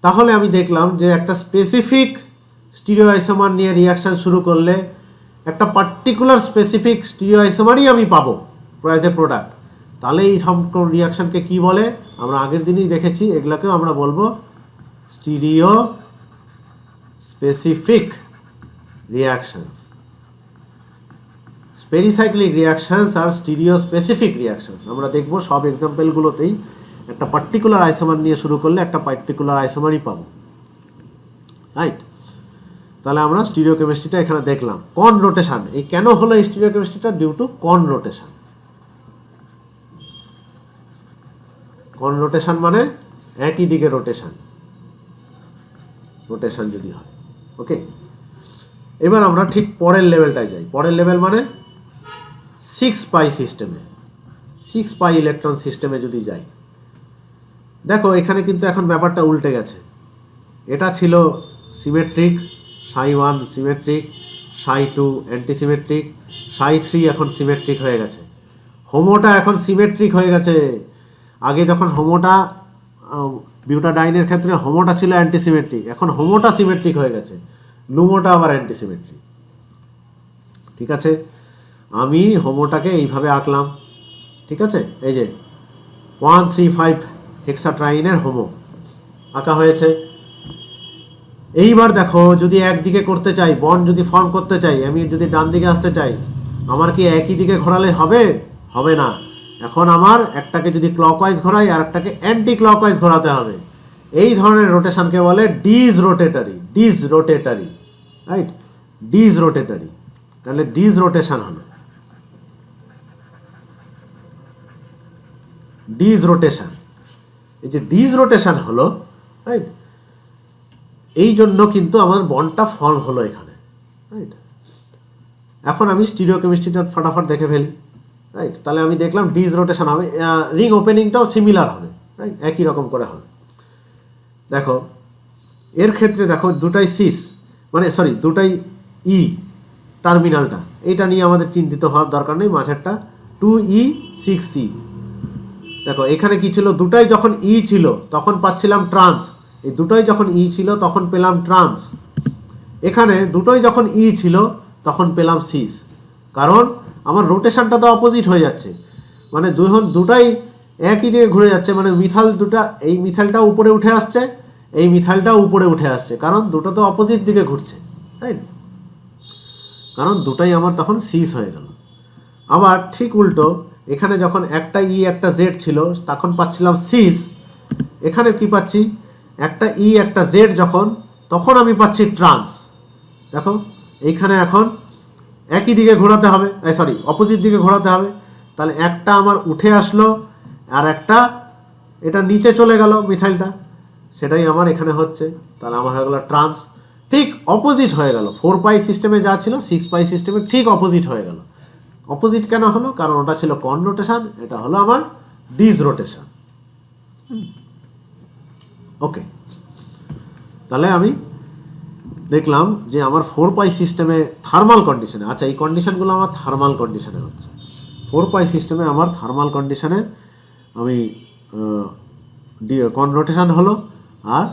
তাহলে আমি দেখলাম যে একটা স্পেসিফিক স্টিরিও আইসোমার নিয়ে রিয়াকশান শুরু করলে একটা পার্টিকুলার স্পেসিফিক স্টিরিও আইসোমারই আমি পাবো অ্যাজ এ প্রোডাক্ট। তাহলে এই সব রিয়াকশানকে কি বলে, আমরা আগের দিনই দেখেছি, এগুলোকেও আমরা বলবো stereo specific reactions. Pericyclic reactions আর স্টিরিও স্পেসিফিক রিয়াকশানস আমরা দেখব সব এক্সাম্পলগুলোতেই একটা পার্টিকুলার আইসোমার নিয়ে শুরু করলে একটা পার্টিকুলার আইসোমারই পাবো, রাইট? তাহলে আমরা স্টিরিও কেমিস্ট্রিটা এখানে দেখলাম। কন রোটেশন, এই কেন হলো এই স্টিরিও কেমিস্ট্রিটা, ডিউ টু কন রোটেশন। কন রোটেশন মানে একই দিকে রোটেশন যদি হয়, ওকে। এবার আমরা ঠিক পরের লেভেলটায় যাই। পরের লেভেল মানে 6 সিস্টেমে, 6 ইলেকট্রন সিস্টেমে যদি যাই, দেখো এখানে কিন্তু এখন ব্যাপারটা উল্টে গেছে। এটা ছিল সিমেট্রিক, ψ1 সিমেট্রিক, ψ2 অ্যান্টিসিমেট্রিক, ψ3 এখন সিমেট্রিক হয়ে গেছে। হোমোটা এখন সিমেট্রিক হয়ে গেছে। আগে যখন হোমোটা বিউটাডাইনের ক্ষেত্রে হোমোটা ছিল অ্যান্টিসিমেট্রিক, এখন হোমোটা সিমেট্রিক হয়ে গেছে, লুমোটা আবার অ্যান্টিসিমেট্রিক। ঠিক আছে, আমি হোমোটাকে এইভাবে আঁকলাম, ঠিক আছে, এই যে 135 হেক্সাট্রাইনের হোমো আঁকা হয়েছে। এইবার দেখো যদি একদিকে করতে চাই, বন্ড যদি ফর্ম করতে চাই, আমি যদি ডান দিকে আসতে চাই, আমার কি একই দিকে ঘোরালে হবে? হবে না। এখন আমার একটাকে যদি ক্লকওয়াইজ ঘোরাই আর একটাকে অ্যান্টি ক্লকওয়াইজ ঘোরাতে হবে। এই ধরনের রোটেশনকে বলে ডিসরোটেটরি, রাইট, ডিসরোটেটরি। তাহলে ডিসরোটেশন হলো, ডিসরোটেশন, এই যে ডিসরোটেশন হলো, রাইট, এই জন্য কিন্তু আমার বন্ডটা ফর্ম হলো এখানে, রাইট। এখন আমি স্টিরিও কেমিস্ট্রিটা ফটাফট দেখে ফেলি, রাইট। তাহলে আমি দেখলাম ডিসরোটেশন হবে, রিং ওপেনিংটাও সিমিলার হবে, রাইট, একই রকম করে হবে। দেখো এর ক্ষেত্রে দেখো দুটাই সিস, মানে সরি দুটাই ই টার্মিনালটা, এটা নিয়ে আমাদের চিন্তিত হওয়ার দরকার নেই। মাঝেরটা 2E6C। দেখো এখানে কি ছিল, দুটাই যখন ই ছিল তখন পাচ্ছিলাম ট্রান্স, এই দুটোই যখন ই ছিল তখন পেলাম ট্রান্স। এখানে দুটোই যখন ই ছিল তখন পেলাম সিস, কারণ আমার রোটেশনটা তো অপোজিট হয়ে যাচ্ছে, মানে দুটাই একই দিকে ঘুরে যাচ্ছে, মানে মিথাইল দুটা, এই মিথাইলটাও উপরে উঠে আসছে, এই মিথাইলটাও উপরে উঠে আসছে, কারণ দুটো তো অপোজিট দিকে ঘুরছে, রাইট, কারণ দুটাই আমার তখন সিস হয়ে গেল। আবার ঠিক উল্টো, এখানে যখন একটা ই একটা জেড ছিল তখন পাচ্ছিলাম সিস, এখানে কি পাচ্ছি, একটা ই একটা জেড যখন, তখন আমি পাচ্ছি ট্রান্স। দেখো এইখানে এখন একই দিকে ঘোরাতে হবে, সরি অপোজিট দিকে ঘোরাতে হবে। তাহলে একটা আমার উঠে আসলো আর একটা এটা নিচে চলে গেল মিথাইলটা, সেটাই আমার এখানে হচ্ছে। তাহলে আমার হয়ে গেল ট্রান্স, ঠিক অপোজিট হয়ে গেল। 4 পাই সিস্টেমে যা ছিল 6 পাই সিস্টেমে ঠিক অপোজিট হয়ে গেল। অপোজিট কেন হলো? কারণ ওটা ছিল কন রোটেশন, এটা হলো আমার ডিস রোটেশন। ওকে, তাহলে আমি দেখলাম যে আমার 4 পাই সিস্টেমে থার্মাল কন্ডিশনে, আচ্ছা এই কন্ডিশনগুলো আমার থার্মাল কন্ডিশনে হচ্ছে। 4 পাই সিস্টেমে আমার থার্মাল কন্ডিশনে আমি কন রোটেশন হলো, আর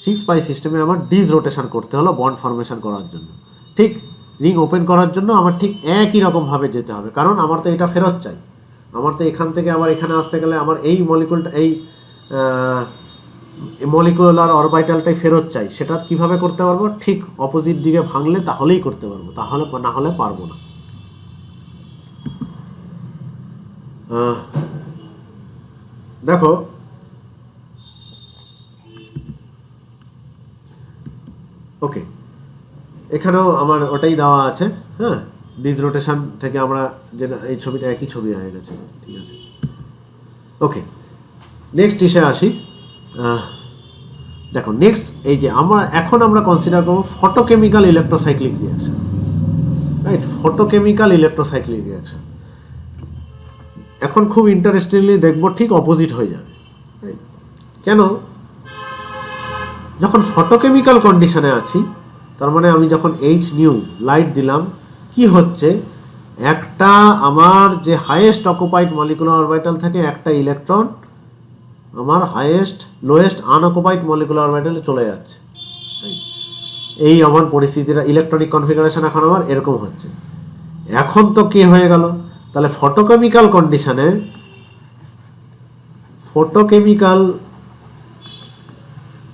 6 পাই সিস্টেমে আমার ডিস রোটেশন করতে হলো বন্ড ফর্মেশন করার জন্য। ঠিক রিং ওপেন করার জন্য আমার ঠিক একই রকমভাবে যেতে হবে, কারণ আমার তো এটা ফেরত চাই। আমার তো এখান থেকে আবার এখানে আসতে গেলে আমার এই মলিকুলটা, এই মলিকুলার অরবিটালটাই ফেরত চাই। সেটা কিভাবে করতে পারবো? ঠিক অপোজিট দিকে ভাঙলে তাহলেই করতে পারবো, তাহলে না হলে পারবো না। দেখো ওকে, এখানেও আমার ওটাই দেওয়া আছে। হ্যাঁ, ডিস রোটেশন থেকে আমরা যে এই ছবিটা একই ছবি হয়ে গেছে, ঠিক আছে। ওকে, নেক্সট ইসে আসি। দেখো নেক্সট এই যে আমরা কনসিডার করবো photochemical electrocyclic reaction, right? Photochemical electrocyclic reaction এখন খুব ইন্টারেস্টিংলি দেখবো ঠিক অপোজিট হয়ে যাবে। কেন? যখন ফটোকেমিক্যাল কন্ডিশনে আছি, তার মানে আমি যখন এইচ নিউ লাইট দিলাম, কি হচ্ছে, একটা আমার যে হাইয়েস্ট অকুপাইড মলিকুলার অরবিটাল থেকে একটা ইলেকট্রন আমার লোয়েস্ট আনঅকুপাইড মলিকুলার অরবিটালে চলে যাচ্ছে। এই আমার পরিস্থিতিটা, ইলেকট্রনিক কনফিগারেশন এখন আমার এরকম হচ্ছে। এখন তো কি হয়ে গেল? তাহলে ফটোকেমিক্যাল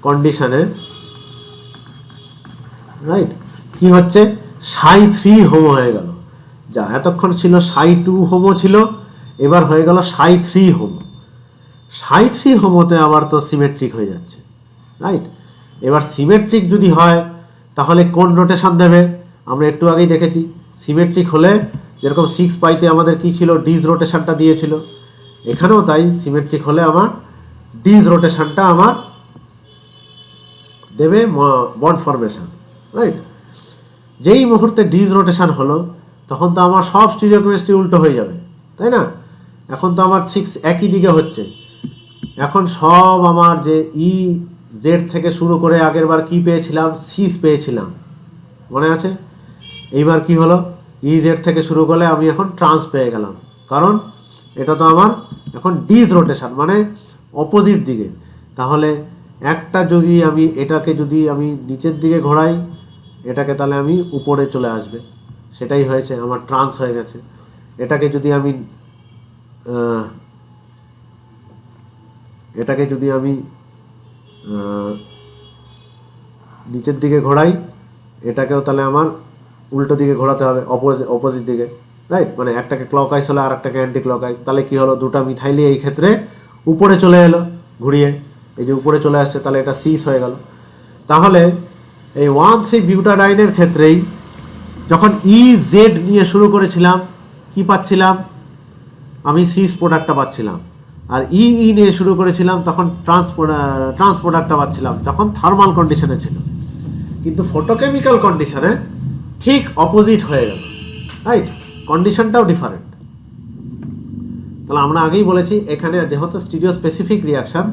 কন্ডিশনে রাইট কি হচ্ছে, ψ3 হোমো হয়ে গেল। যা এতক্ষণ ছিল ψ2 হোমো ছিল, এবার হয়ে গেল ψ3 হোমো। ψ3 হোমোতে আবার তো সিমেট্রিক হয়ে যাচ্ছে, রাইট? এবার সিমেট্রিক যদি হয় তাহলে কোন রোটেশন দেবে? আমরা একটু আগেই দেখেছি, সিমেট্রিক হলে যেরকম 6 পাইতে আমাদের কি ছিল, ডিস রোটেশনটা দিয়েছিল, এখানেও তাই সিমেট্রিক হলে আমার ডিস রোটেশনটা আমার দেবে বন্ড ফরমেশন, রাইট? যেই মুহূর্তে ডিস রোটেশন হলো তখন তো আমার সব স্টিরিওকেমিস্ট্রি উল্টো হয়ে যাবে, তাই না? এখন তো আমার ঠিক একই দিকে হচ্ছে। এখন সব আমার যে ই জেড থেকে শুরু করে আগের বার কি পেয়েছিলাম, সিস পেয়েছিলাম, মনে আছে? এইবার কি হলো, ই জেড থেকে শুরু করলে আমি এখন ট্রান্স পেয়ে গেলাম, কারণ এটা তো আমার এখন ডিস রোটেশন, মানে অপোজিট দিকে। তাহলে একটা যদি আমি এটাকে যদি আমি নিচের দিকে ঘোরাই, এটাকে তাহলে আমি উপরে চলে আসবে, সেটাই হয়েছে, আমার ট্রান্স হয়ে গেছে। এটাকে যদি আমি নিচের দিকে ঘোরাই, এটাকেও তাহলে আমার উল্টো দিকে ঘোরাতে হবে, অপোজিট দিকে, রাইট? মানে একটাকে ক্লকওয়াইজ হলে আর একটাকে অ্যান্টি ক্লকওয়াইজ। তাহলে কি হলো, দুটা মিথাইলই এই ক্ষেত্রে উপরে চলে এলো ঘুরিয়ে, এই যে উপরে চলে আসছে, তাহলে এটা সিস হয়ে গেল। তাহলে এই 1,3-বিউটাডাইনের ক্ষেত্রেই যখন ই জেড নিয়ে শুরু করেছিলাম, কি পাচ্ছিলাম? আমি সিস প্রোডাক্টটা পাচ্ছিলাম। আর ই নিয়ে শুরু করেছিলাম তখন ট্রান্স প্রোডাক্টটা পাচ্ছিলাম, যখন থার্মাল কন্ডিশনে ছিল। কিন্তু ফটোকেমিক্যাল কন্ডিশনে ঠিক অপোজিট হয়ে গেল, রাইট? কন্ডিশনটাও ডিফারেন্ট। তাহলে আমরা আগেই বলেছি, এখানে যেহেতু স্টিরিও স্পেসিফিক রিয়াকশন,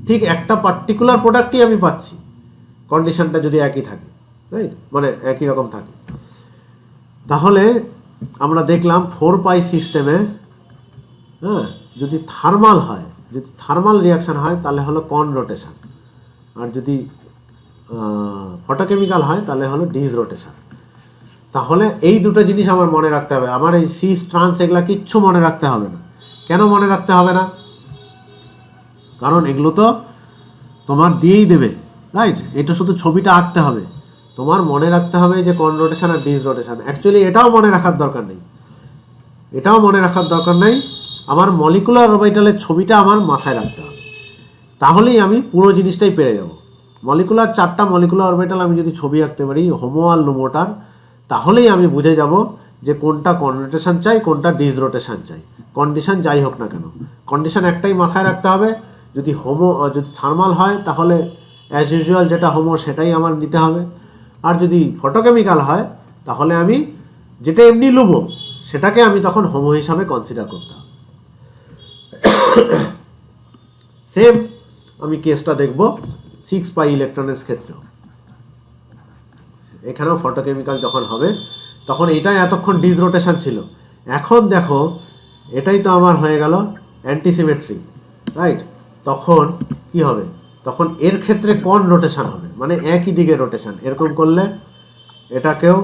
ঠিক একটা পার্টিকুলার প্রোডাক্টই আমি পাচ্ছি, কন্ডিশনটা যদি একই থাকে, রাইট? মানে একই রকম থাকে। তাহলে আমরা দেখলাম 4 পাই সিস্টেমে, হ্যাঁ, যদি থার্মাল হয়, যদি থার্মাল রিয়াকশন হয় তাহলে হলো কন রোটেশন, আর যদি ফটোকেমিক্যাল হয় তাহলে হলো ডিস রোটেশন। তাহলে এই দুটো জিনিস আমার মনে রাখতে হবে। আমার এই সিস ট্রান্স এগুলা কিচ্ছু মনে রাখতে হবে না। কেন মনে রাখতে হবে না? কারণ এগুলো তো তোমার দিয়েই দেবে, রাইট? এটা শুধু ছবিটা আঁকতে হবে, তোমার মনে রাখতে হবে যে কন রোটেশন আর ডিস রোটেশন। অ্যাকচুয়ালি এটাও মনে রাখার দরকার নেই, আমার মলিকুলার অরবিটালের ছবিটা আমার মাথায় রাখতে হবে। তাহলেই আমি পুরো জিনিসটাই পেরে যাব। মলিকুলার 4টা মলিকুলার অরবিটাল আমি যদি ছবি আঁকতে পারি হোমো আর লুমোটার, তাহলেই আমি বুঝে যাব যে কোনটা কনরোটেশন চাই, কোনটা ডিসরোটেশন চাই। কন্ডিশন যাই হোক না কেন, কন্ডিশন একটাই মাথায় রাখতে হবে, যদি থার্মাল হয় তাহলে অ্যাজ ইউজুয়াল যেটা হোমো সেটাই আমার নিতে হবে, আর যদি ফটোকেমিক্যাল হয় তাহলে আমি যেটা এমনি লুমো সেটাকে আমি তখন হোমো হিসাবে কনসিডার করতে হবে। সেম আমি কেসটা দেখব 6 পাই ইলেকট্রনের ক্ষেত্রেও। এখানেও ফটোকেমিক্যাল যখন হবে তখন এটাই এতক্ষণ ডিসরোটেশন ছিল, এখন দেখো এটাই তো আমার হয়ে গেল অ্যান্টিসিমেট্রি, রাইট? তখন কি হবে, তখন এর ক্ষেত্রে কন রোটেশন হবে, মানে একই দিকে রোটেশন। এরকম করলে এটাকেও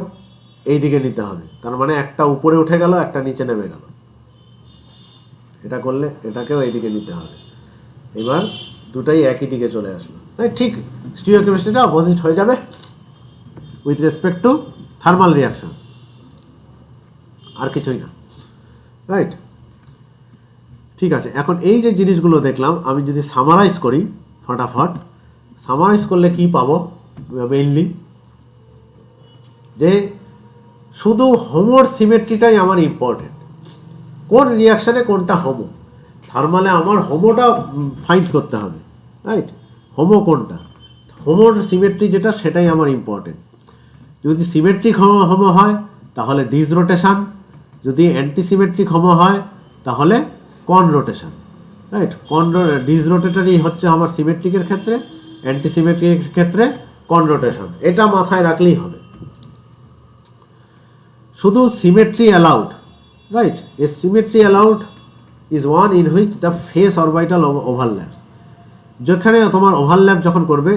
এই দিকে নিতে হবে, তার মানে একটা উপরে উঠে গেল, একটা নিচে নেমে গেল। এটা করলে এটাকেও এই দিকে নিতে হবে, এবার দুটাই একই দিকে চলে আসলো। ঠিক স্টিরিওকেমিস্ট্রিটা অপোজিট হয়ে যাবে with respect to thermal reaction, আর কিছুই না, রাইট? ঠিক আছে, এখন এই যে জিনিসগুলো দেখলাম আমি যদি সামারাইজ করি ফটাফট, সামারাইজ করলে কি পাবো মেইনলি, যে শুধু হোমোর সিমেট্রিটাই আমার ইম্পর্টেন্ট। কোন রিয়াকশানে কোনটা হোমো, থার্মালে আমার হোমোটা ফাইন্ড করতে হবে, রাইট? হোমো কোনটা, হোমোর সিমেট্রি যেটা সেটাই আমার ইম্পর্টেন্ট। যদি সিমেট্রিক হোমো হয় তাহলে ডিসরোটেশন, যদি অ্যান্টিসিমেট্রিক হোমো হয় তাহলে কন রোটেশন, রাইট? ডিসরোটেটরি হচ্ছে আমার সিমেট্রিকের ক্ষেত্রে, অ্যান্টিসিমেট্রিকের ক্ষেত্রে কন রোটেশন। এটা মাথায় রাখলেই হবে। শুধু symmetry allowed, right? A symmetry allowed is one in which the phase orbital overlaps. যেখানে তোমার ওভারল্যাপ যখন করবে,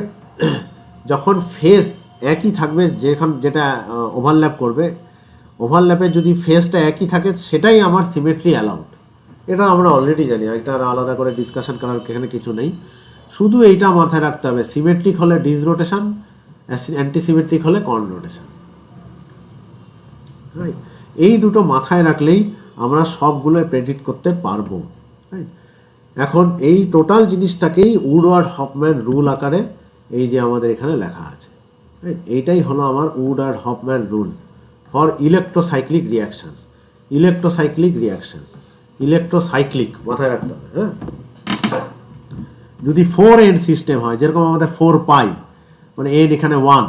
যখন ফেস একই থাকবে, যেটা ওভারল্যাপ করবে, ওভারল্যাপে যদি ফেসটা একই থাকে সেটাই আমার সিমেট্রি অ্যালাউড। এটা আমরা অলরেডি জানি, এটা আলাদা করে ডিসকাশন করার এখানে কিছু নেই। শুধু এইটা মাথায় রাখতে হবে, সিমেট্রিক হলে ডিসরোটেশন, অ্যান্টিসিমেট্রিক হলে কন রোটেশন, রাইট? এই দুটো মাথায় রাখলেই আমরা সবগুলো প্রেডিক্ট করতে পারবো, রাইট? এখন এই টোটাল জিনিসটাকেই উডওয়ার্ড হফম্যান রুল আকারে এই যে আমাদের এখানে লেখা আছে, রাইট? এইটাই হলো আমার Woodward Hoffmann rule for electrocyclic reactions. Electrocyclic মাথায় রাখতে হবে, হ্যাঁ? যদি 4 এন্ড সিস্টেম হয়, যেরকম আমাদের 4 পাই, মানে এন এখানে 1,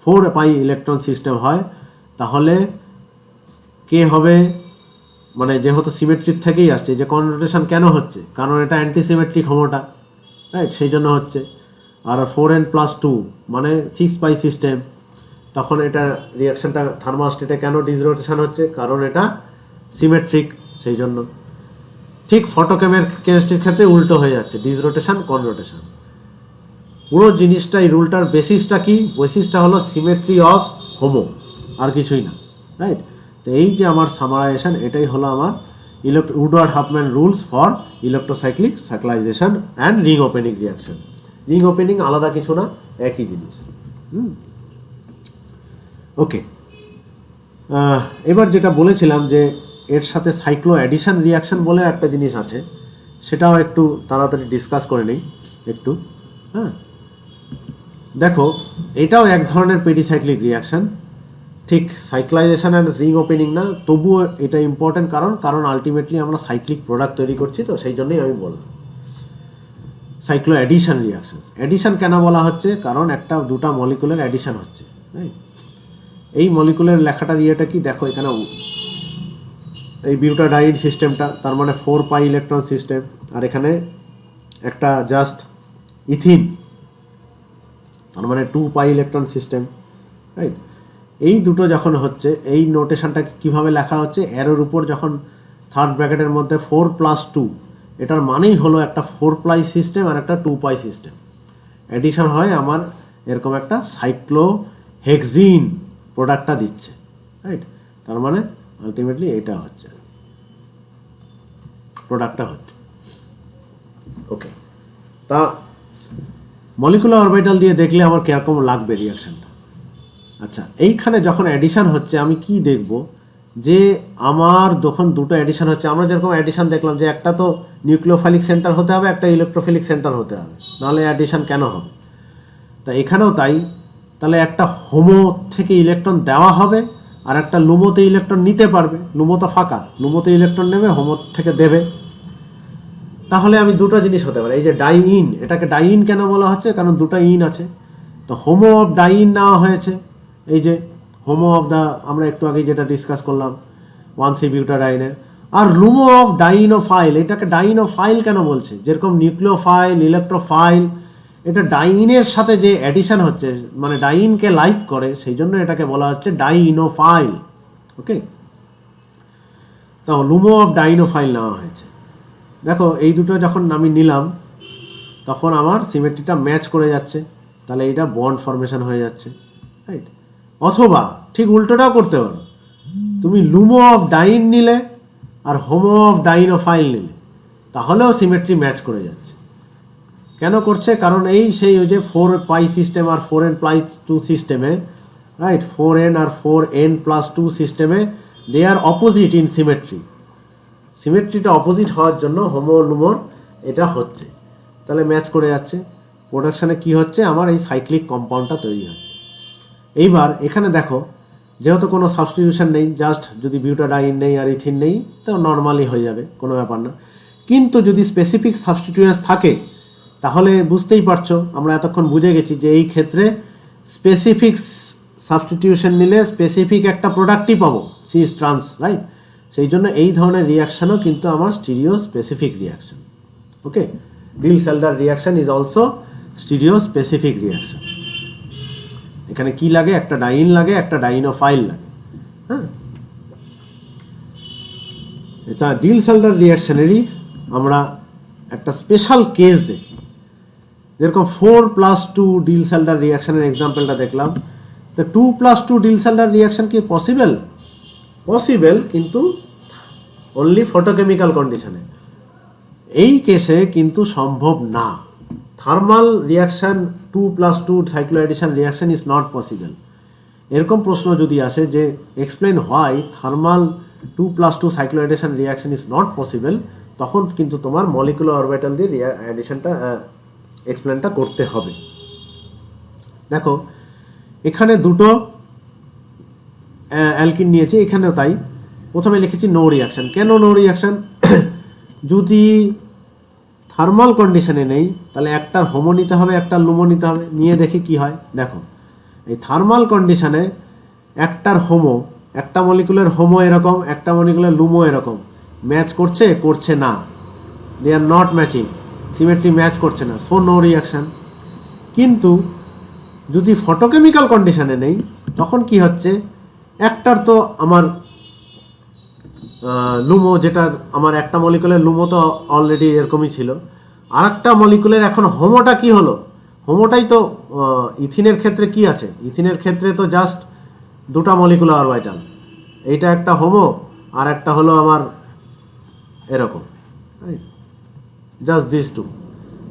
4 পাই ইলেকট্রন সিস্টেম হয়, তাহলে কে হবে, মানে যেহেতু সিমেট্রিক থেকেই আসছে, যে কনরোটেশন কেন হচ্ছে, কারণ এটা অ্যান্টিসিমেট্রিক হোমোটা, রাইট? সেই জন্য হচ্ছে। আর 4n+2 মানে 6 পাই সিস্টেম, তখন এটা রিয়াকশনটা থার্মাল স্টেটে কেন ডিসরোটেশন হচ্ছে, কারণ এটা সিমেট্রিক, সেই জন্য। ঠিক ফটোকেমিস্ট্রির ক্ষেত্রে উল্টো হয়ে যাচ্ছে, ডিসরোটেশন কনরোটেশন। পুরো জিনিসটা, এই রুলটার বেসিসটা কি, বেসিসটা হলো সিমেট্রি অফ হোমো, আর কিছুই না, রাইট? তো এই যে আমার সামারাইজেশন, এটাই হলো আমার Woodward Hoffmann rules for electrocyclic cyclization and ring opening reaction. Ring opening আলাদা কিছু না, একই জিনিস। ওকে, এবার যেটা বলেছিলাম যে এর সাথে সাইক্লো অ্যাডিশন রিয়াকশন বলে একটা জিনিস আছে, সেটাও একটু তাড়াতাড়ি ডিসকাস করে নেই একটু, হ্যাঁ? দেখো, এটাও এক ধরনের পেরিসাইক্লিক রিয়াকশন, ঠিক সাইক্লাইজেশন অ্যান্ড রিং ওপেনিং না, তবুও এটা ইম্পর্টেন্ট, কারণ আলটিমেটলি আমরা সাইক্লিক প্রোডাক্ট তৈরি করছি, তো সেই জন্যই আমি বললাম সাইক্লো অ্যাডিশন রিয়াকশন। অ্যাডিশন কেন বলা হচ্ছে, কারণ দুটা মলিকুলের অ্যাডিশন হচ্ছে, রাইট? এই মলিকুলের লেখাটার ইয়েটা কি দেখো, এখানে এই বিউটাডাইন সিস্টেমটা, তার মানে 4 পাই ইলেকট্রন সিস্টেম, আর এখানে একটা জাস্ট ইথিন, তার মানে 2 পাই ইলেকট্রন সিস্টেম, রাইট? এই দুটো যখন হচ্ছে, এই নোটেশনটা কিভাবে লেখা হচ্ছে, এরোর উপর যখন থার্ড ব্র্যাকেটের মধ্যে 4+2, এটার মানেই হলো একটা 4 পাই সিস্টেম আর একটা 2 পাই সিস্টেম অ্যাডিশন হয়, আমার এরকম একটা সাইক্লোহেক্সিন প্রোডাক্টটা দিচ্ছে, রাইট? তার মানে আলটিমেটলি এটা হচ্ছে প্রোডাক্টটা হচ্ছে। ওকে, তা মলিকুলার অরবিটাল দিয়ে দেখলে আমার কিরকম লাগবে রিয়াকশনটা? আচ্ছা, এইখানে যখন অ্যাডিশন হচ্ছে আমি কি দেখব, যে আমার যখন দুটো অ্যাডিশন হচ্ছে, আমরা যেরকম অ্যাডিশন দেখলাম যে একটা তো নিউক্লিওফিলিক সেন্টার হতে হবে, একটা ইলেকট্রোফিলিক সেন্টার হতে হবে, নাহলে অ্যাডিশন কেন হবে? তা এখানেও তাই, তাহলে একটা হোমো থেকে ইলেকট্রন দেওয়া হবে আর একটা লুমোতে ইলেকট্রন নিতে পারবে। লুমো তো ফাঁকা, লুমোতে ইলেকট্রন নেবে, হোমো থেকে দেবে। তাহলে আমি দুটো জিনিস হতে পারে। এই যে ডাই ইন, এটাকে ডাই ইন কেন বলা হচ্ছে? কারণ দুটো ইন আছে, তো হোমো অফ ডাই ইন নেওয়া হয়েছে। এই যে হোমো অফ দ্য, আমরা একটু আগে যেটা ডিসকাস করলাম 1,3-বিউটাডাইনের। আর লুমো অফ ডাইনোফাইল, এটাকে ডাইনোফাইল কেন বলছে? যেরকম নিউক্লিওফাইল, ইলেকট্রোফাইল, এটা ডাইনের সাথে যে অ্যাডিশন হচ্ছে, মানে ডাইনকে লাইক করে, সেই জন্য এটাকে বলা হচ্ছে ডাইনোফাইল। ওকে, তো লুমো অফ ডাইনোফাইল নেওয়া হয়েছে। দেখো এই দুটো যখন আমি নিলাম তখন আমার সিমেট্রিটা ম্যাচ করে যাচ্ছে, তাহলে এটা বন্ড ফরমেশন হয়ে যাচ্ছে, রাইট? অথবা ঠিক উল্টোটাও করতে পারো, তুমি লুমো অফ ডাইন নিলে আর হোমো অফ ডাইনোফাইল নিলে, তাহলেও সিমেট্রি ম্যাচ করে যাচ্ছে। কেন করছে? কারণ এই সেই ওই যে 4π সিস্টেম আর 4n+2 সিস্টেমে, রাইট, 4n আর 4n+2 সিস্টেমে দে আর অপোজিট ইন সিমেট্রি। সিমেট্রিটা অপোজিট হওয়ার জন্য হোমো লুমোর এটা হচ্ছে, তাহলে ম্যাচ করে যাচ্ছে। প্রোডাকশানে কি হচ্ছে? আমার এই সাইক্লিক কম্পাউন্ডটা তৈরি হচ্ছে। এইবার এখানে দেখো, যেহেতু কোনো সাবস্টিটিউশন নেই, জাস্ট যদি বিউটাডাইন নেই আর ইথিন নেই, তো নর্মালি হয়ে যাবে, কোনো ব্যাপার না। কিন্তু যদি স্পেসিফিক সাবস্টিটিউয়েন্টস থাকে, তাহলে বুঝতেই পারছো, আমরা এতক্ষণ বুঝে গেছি যে এই ক্ষেত্রে স্পেসিফিক সাবস্টিটিউশন নিলে স্পেসিফিক একটা প্রোডাক্টই পাবো, সিস ট্রান্স, রাইট? সেই জন্য এই ধরনের রিয়াকশানও কিন্তু আমার stereo specific reaction. Okay, Diels Alder reaction is also stereo specific reaction. এখানে কি লাগে? একটা ডাইন লাগে, একটা ডাইনোফাইল লাগে। হ্যাঁ, এটা ডিল-সেলডার রিয়াকশানেরই আমরা একটা স্পেশাল কেস দেখি। যেরকম 4+2 ডিল-সেলডার রিয়াকশানের এক্সাম্পলটা দেখলাম, তো 2+2 ডিল-সেলডার রিয়াকশান কি পসিবল? পসিবল, কিন্তু অনলি ফটোকেমিক্যাল কন্ডিশনে। এই কেসে কিন্তু সম্ভব না। Thermal reaction 2+2 cycloaddition reaction is not possible. এরকম প্রশ্ন যদি আসে যে explain why thermal 2+2 cycloaddition reaction is not possible, তখন কিন্তু তোমার মলিকুলার অরবিটাল দিয়ে অ্যাডিশনটা এক্সপ্লেনটা করতে হবে। দেখো এখানে দুটো অ্যালকিন নিয়েছি, এখানেও তাই। প্রথমে লিখেছি নো রিয়াকশান। কেন নো রিয়াকশান? যদি থার্মাল কন্ডিশনে নেই, তাহলে একটার হোমো নিতে হবে, একটার লুমো নিতে হবে। নিয়ে দেখি কি হয়। দেখো এই থার্মাল কন্ডিশনে একটার হোমো, একটা মলিকুলের হোমো এরকম, একটা মলিকুলের লুমো এরকম, ম্যাচ করছে? করছে না, they are not matching, symmetry match করছে না, সো নো রিয়াকশান। কিন্তু যদি ফটোকেমিক্যাল কন্ডিশনে নেই, তখন কি হচ্ছে? একটার তো আমার লুমো, যেটা আমার একটা মলিকুলের লুমো তো অলরেডি এরকমই ছিল, আর একটা মলিকুলের এখন হোমোটা কি হলো? হোমোটাই তো ইথিনের ক্ষেত্রে কি আছে? ইথিনের ক্ষেত্রে তো জাস্ট দুটা মলিকুলার অরবিটাল, এইটা একটা হোমো আর একটা হলো আমার এরকম, জাস্ট দিস টু।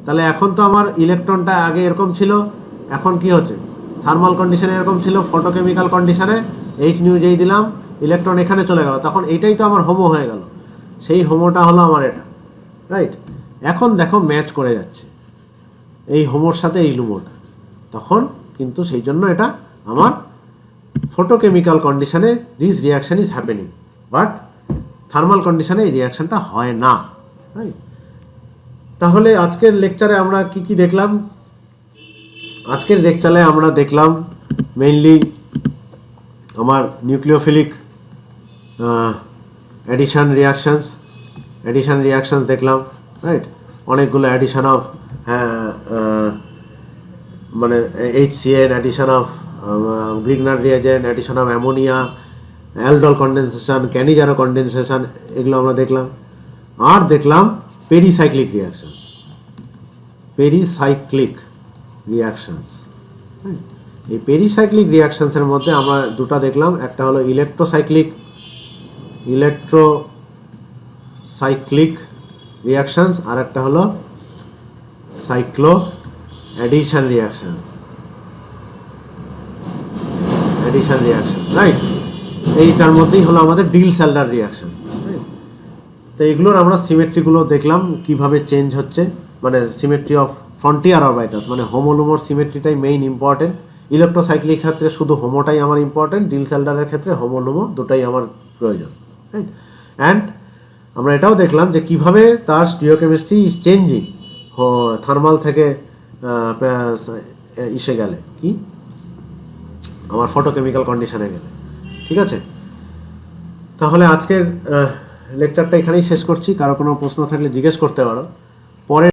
তাহলে এখন তো আমার ইলেকট্রনটা আগে এরকম ছিল, এখন কি হচ্ছে? থার্মাল কন্ডিশনে এরকম ছিল, ফটোকেমিক্যাল কন্ডিশনে এইচ নিউ যেই দিলাম, ইলেকট্রন এখানে চলে গেল, তখন এইটাই তো আমার হোমো হয়ে গেল। সেই হোমোটা হলো আমার এটা, রাইট? এখন দেখো ম্যাচ করে যাচ্ছে এই হোমোর সাথে এই লুমোটা, তখন কিন্তু সেই জন্য এটা আমার ফটোকেমিক্যাল কন্ডিশনে this reaction is happening, but thermal কন্ডিশনে এই রিয়াকশানটা হয় না, রাইট? তাহলে আজকের লেকচারে আমরা কি কি দেখলাম? আজকের লেকচারে আমরা দেখলাম মেইনলি আমার নিউক্লিওফিলিক অ্যাডিশন রিয়াকশানস দেখলাম, রাইট? অনেকগুলো অ্যাডিশন অফ মানে HCN, addition of Grignard reagent, addition of ammonia, aldol condensation, Cannizzaro condensation, এগুলো আমরা দেখলাম। আর দেখলাম পেরিসাইক্লিক রিয়াকশানস। এই পেরিসাইক্লিক রিয়াকশানসের মধ্যে আমরা দুটো দেখলাম, একটা হলো ইলেকট্রোসাইক্লিক রিয়াকশানস, আর একটা হলো সাইক্লো অ্যাডিশন রিয়াকশানস, রাইট? এইটার মধ্যেই হলো আমাদের ডিল-সেলডার রিয়াকশান। তো এইগুলোর আমরা সিমেট্রিগুলো দেখলাম কিভাবে চেঞ্জ হচ্ছে, মানে সিমেট্রি অফ ফ্রন্টিয়ার অরবিটালস মানে হোমোলুমোর সিমেট্রিটাই মেইন ইম্পর্টেন্ট। ইলেকট্রোসাইক্লিক ক্ষেত্রে শুধু হোমোটাই আমার ইম্পর্টেন্ট, ডিলসেলডারের ক্ষেত্রে হোমোলুমো দুটাই আমার প্রয়োজন, রাইট। অ্যান্ড আমরা এটাও দেখলাম যে কিভাবে তার স্টিরিওকেমিস্ট্রি ইজ চেঞ্জিং থার্মাল থেকে ইসে গেলে, কি আমার ফটোকেমিক্যাল কন্ডিশনে গেলে। ঠিক আছে, তাহলে আজকের লেকচারটা এখানেই শেষ করছি। কারো কোনো প্রশ্ন থাকলে জিজ্ঞেস করতে পারো।